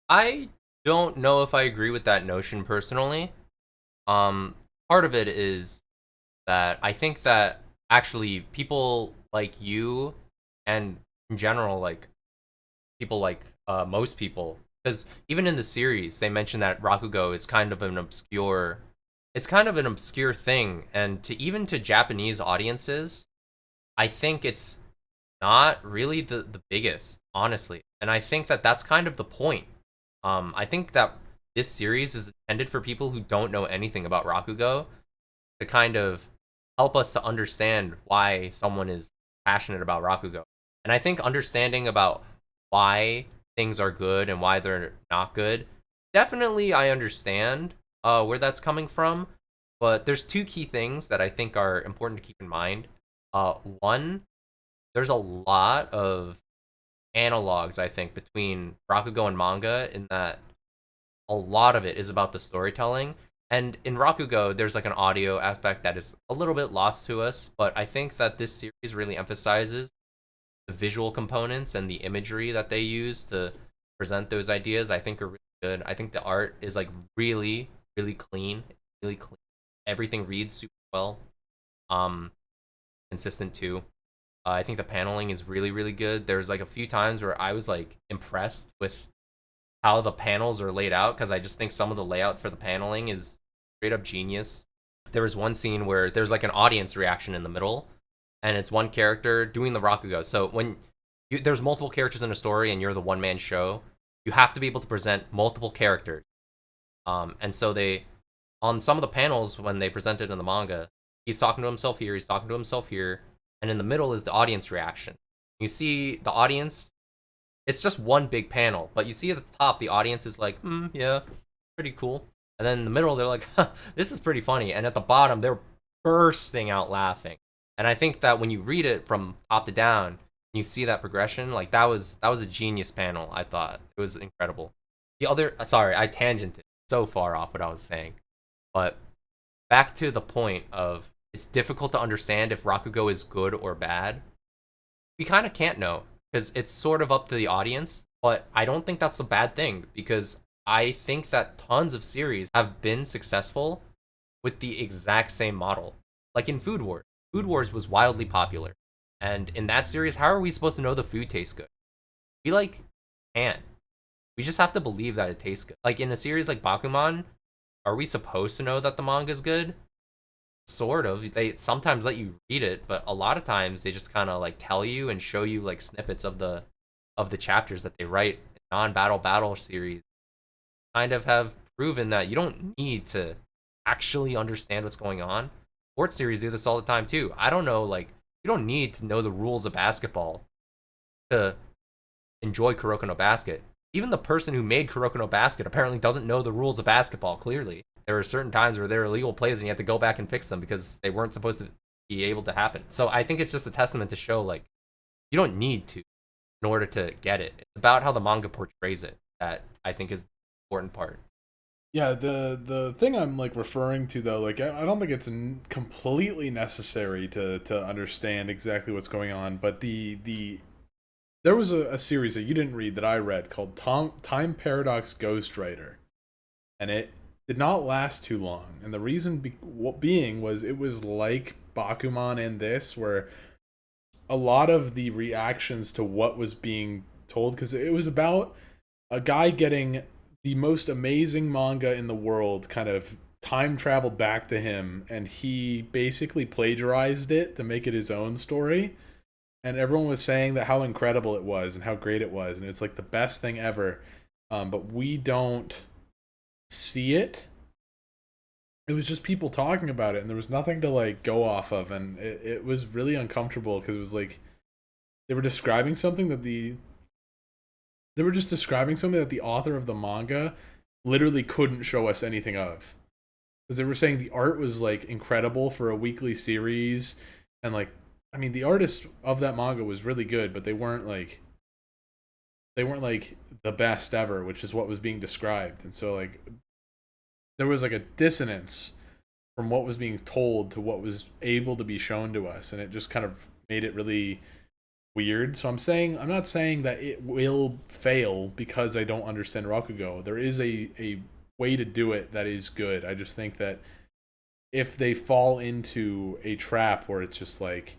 I don't know if I agree with that notion personally. Part of it is that I think that actually people like you and in general like people like most people, because even in the series they mention that Rakugo is kind of an obscure, it's kind of an obscure thing, and to even to Japanese audiences I think it's not really the biggest, honestly. And I think that that's kind of the point. I think that this series is intended for people who don't know anything about Rakugo to kind of help us to understand why someone is passionate about Rakugo. And I think understanding about why things are good and why they're not good, definitely I understand where that's coming from. But there's two key things that I think are important to keep in mind. One, there's a lot of analogs, I think, between Rakugo and manga in that a lot of it is about the storytelling. And in Rakugo, there's like an audio aspect that is a little bit lost to us, but I think that this series really emphasizes the visual components and the imagery that they use to present those ideas. I think are really good. I think the art is like really, really clean, really clean. Everything reads super well. Consistent too. I think the paneling is really, really good. There's like a few times where I was like impressed with how the panels are laid out, because I just think some of the layout for the paneling is straight up genius. There was one scene where there's like an audience reaction in the middle, and it's one character doing the Rakugo. So when there's multiple characters in a story and you're the one-man show, you have to be able to present multiple characters. And so they, on some of the panels when they presented in the manga, he's talking to himself here, he's talking to himself here, and in the middle is the audience reaction. You see the audience, it's just one big panel, but you see at the top, the audience is like, yeah, pretty cool. And then in the middle, they're like, this is pretty funny. And at the bottom, they're bursting out laughing. And I think that when you read it from top to down, you see that progression, like that was a genius panel. I thought it was incredible. The other, sorry, I tangented so far off what I was saying, but back to the point of it's difficult to understand if Rakugo is good or bad. We kind of can't know because it's sort of up to the audience, but I don't think that's a bad thing because I think that tons of series have been successful with the exact same model. Like in Food Wars. Food Wars was wildly popular. And in that series, how are we supposed to know the food tastes good? We can't. We just have to believe that it tastes good. Like in a series like Bakuman, are we supposed to know that the manga is good? Sort of. They sometimes let you read it, but a lot of times they just kind of like tell you and show you like snippets of the chapters that they write in non-battle series. Kind of have proven that you don't need to actually understand what's going on. Sports series do this all the time too. I don't know, like, you don't need to know the rules of basketball to enjoy Kuroko no Basket. Even the person who made Kuroko no Basket apparently doesn't know the rules of basketball, clearly. There are certain times where there are illegal plays and you have to go back and fix them because they weren't supposed to be able to happen. So I think it's just a testament to show, like, you don't need to in order to get it. It's about how the manga portrays it that I think is the important part. Yeah, the thing I'm like referring to though, like I don't think it's completely necessary to understand exactly what's going on, but there was a series that you didn't read that I read called Time Paradox Ghostwriter, and it did not last too long, and the reason being was it was like Bakuman and this, where a lot of the reactions to what was being told, because it was about a guy getting the most amazing manga in the world kind of time traveled back to him, and he basically plagiarized it to make it his own story, and everyone was saying that how incredible it was and how great it was, and it's like the best thing ever, but we don't see it. It was just people talking about it, and there was nothing to like go off of, and it was really uncomfortable because it was like they were describing something that they were just describing something that the author of the manga literally couldn't show us anything of. Because they were saying the art was like incredible for a weekly series, and like, I mean, the artist of that manga was really good, but they weren't like the best ever, which is what was being described. And so like there was like a dissonance from what was being told to what was able to be shown to us, and it just kind of made it really weird. So I'm not saying that it will fail because I don't understand Rakugo. There is a way to do it that is good. I just think that if they fall into a trap where it's just like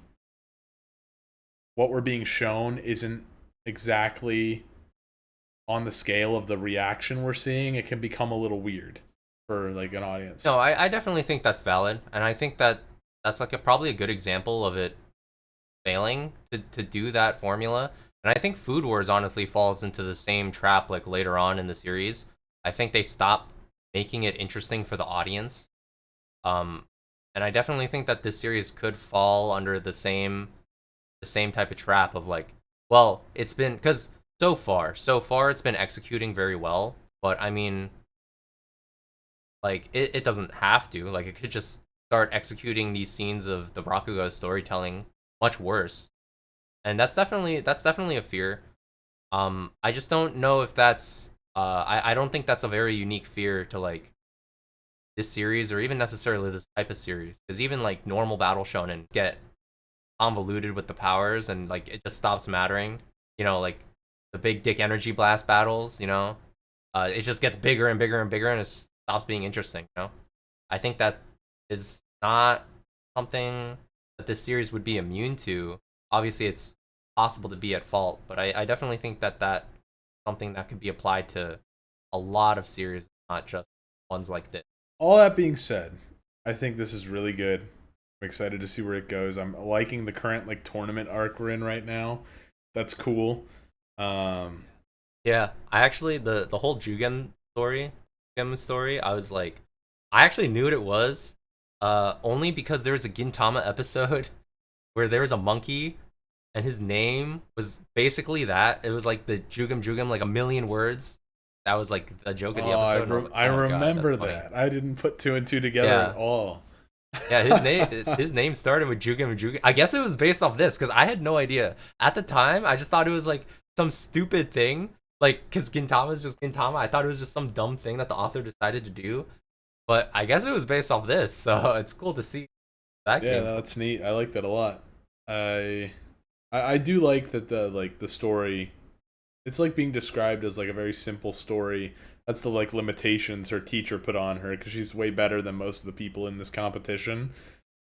what we're being shown isn't exactly on the scale of the reaction we're seeing, it can become a little weird for like an audience. No, I definitely think that's valid, and I think that that's like probably a good example of it failing to do that formula. And I think Food Wars honestly falls into the same trap like later on in the series. I think they stop making it interesting for the audience. And I definitely think that this series could fall under the same type of trap of like, well, it's been, because so far it's been executing very well, but I mean, like it doesn't have to. Like it could just start executing these scenes of the Rakugo storytelling much worse, and that's definitely a fear. I just don't know if that's I don't think that's a very unique fear to like this series or even necessarily this type of series, because even like normal battle shonen get convoluted with the powers and like it just stops mattering, you know, like the big dick energy blast battles, you know, it just gets bigger and bigger and bigger and it stops being interesting, you know. I think that is not something that this series would be immune to. Obviously, it's possible to be at fault, but I definitely think that that's something that could be applied to a lot of series, not just ones like this. All that being said, I think this is really good. I'm excited to see where it goes. I'm liking the current like tournament arc we're in right now. That's cool. Yeah, I actually the whole Jugem story, I was like, I actually knew what it was, only because there was a Gintama episode where there was a monkey, and his name was basically that. It was like the Jugem, like a million words. That was like a joke of the episode. And I was like, I oh, remember God, that. I didn't put two and two together Yeah. at all. Yeah, his name started with Jugem. I guess it was based off this because I had no idea at the time. I just thought it was like some stupid thing, like because Gintama is just Gintama. I thought it was just some dumb thing that the author decided to do, but I guess it was based off this. So it's cool to see that. Yeah, that's neat. I like that a lot. I do like that the story. It's like being described as like a very simple story. That's the like limitations her teacher put on her because she's way better than most of the people in this competition.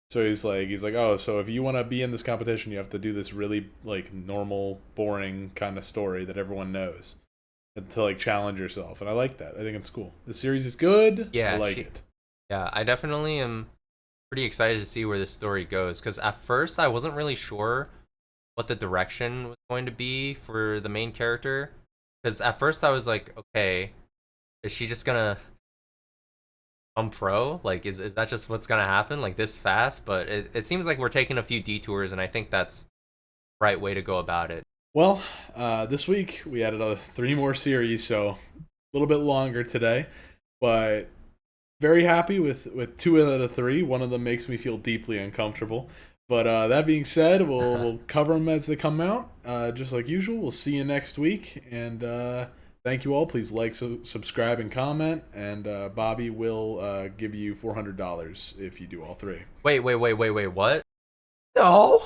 So he's like, oh, so if you want to be in this competition, you have to do this really like normal, boring kind of story that everyone knows to like challenge yourself. And I like that. I think it's cool. The series is good. Yeah, I like it. Yeah, I definitely am pretty excited to see where this story goes because at first I wasn't really sure what the direction was going to be for the main character. Because at first I was like, okay, is she just gonna become pro? Like, is that just what's gonna happen like this fast? But it seems like we're taking a few detours, and I think that's the right way to go about it. Well, this week we added 3 more series, so a little bit longer today, but very happy with 2 out of the 3. One of them makes me feel deeply uncomfortable. But that being said, we'll cover them as they come out, just like usual. We'll see you next week, and thank you all. Please like, subscribe, and comment, and Bobby will give you $400 if you do all 3. Wait, what? No.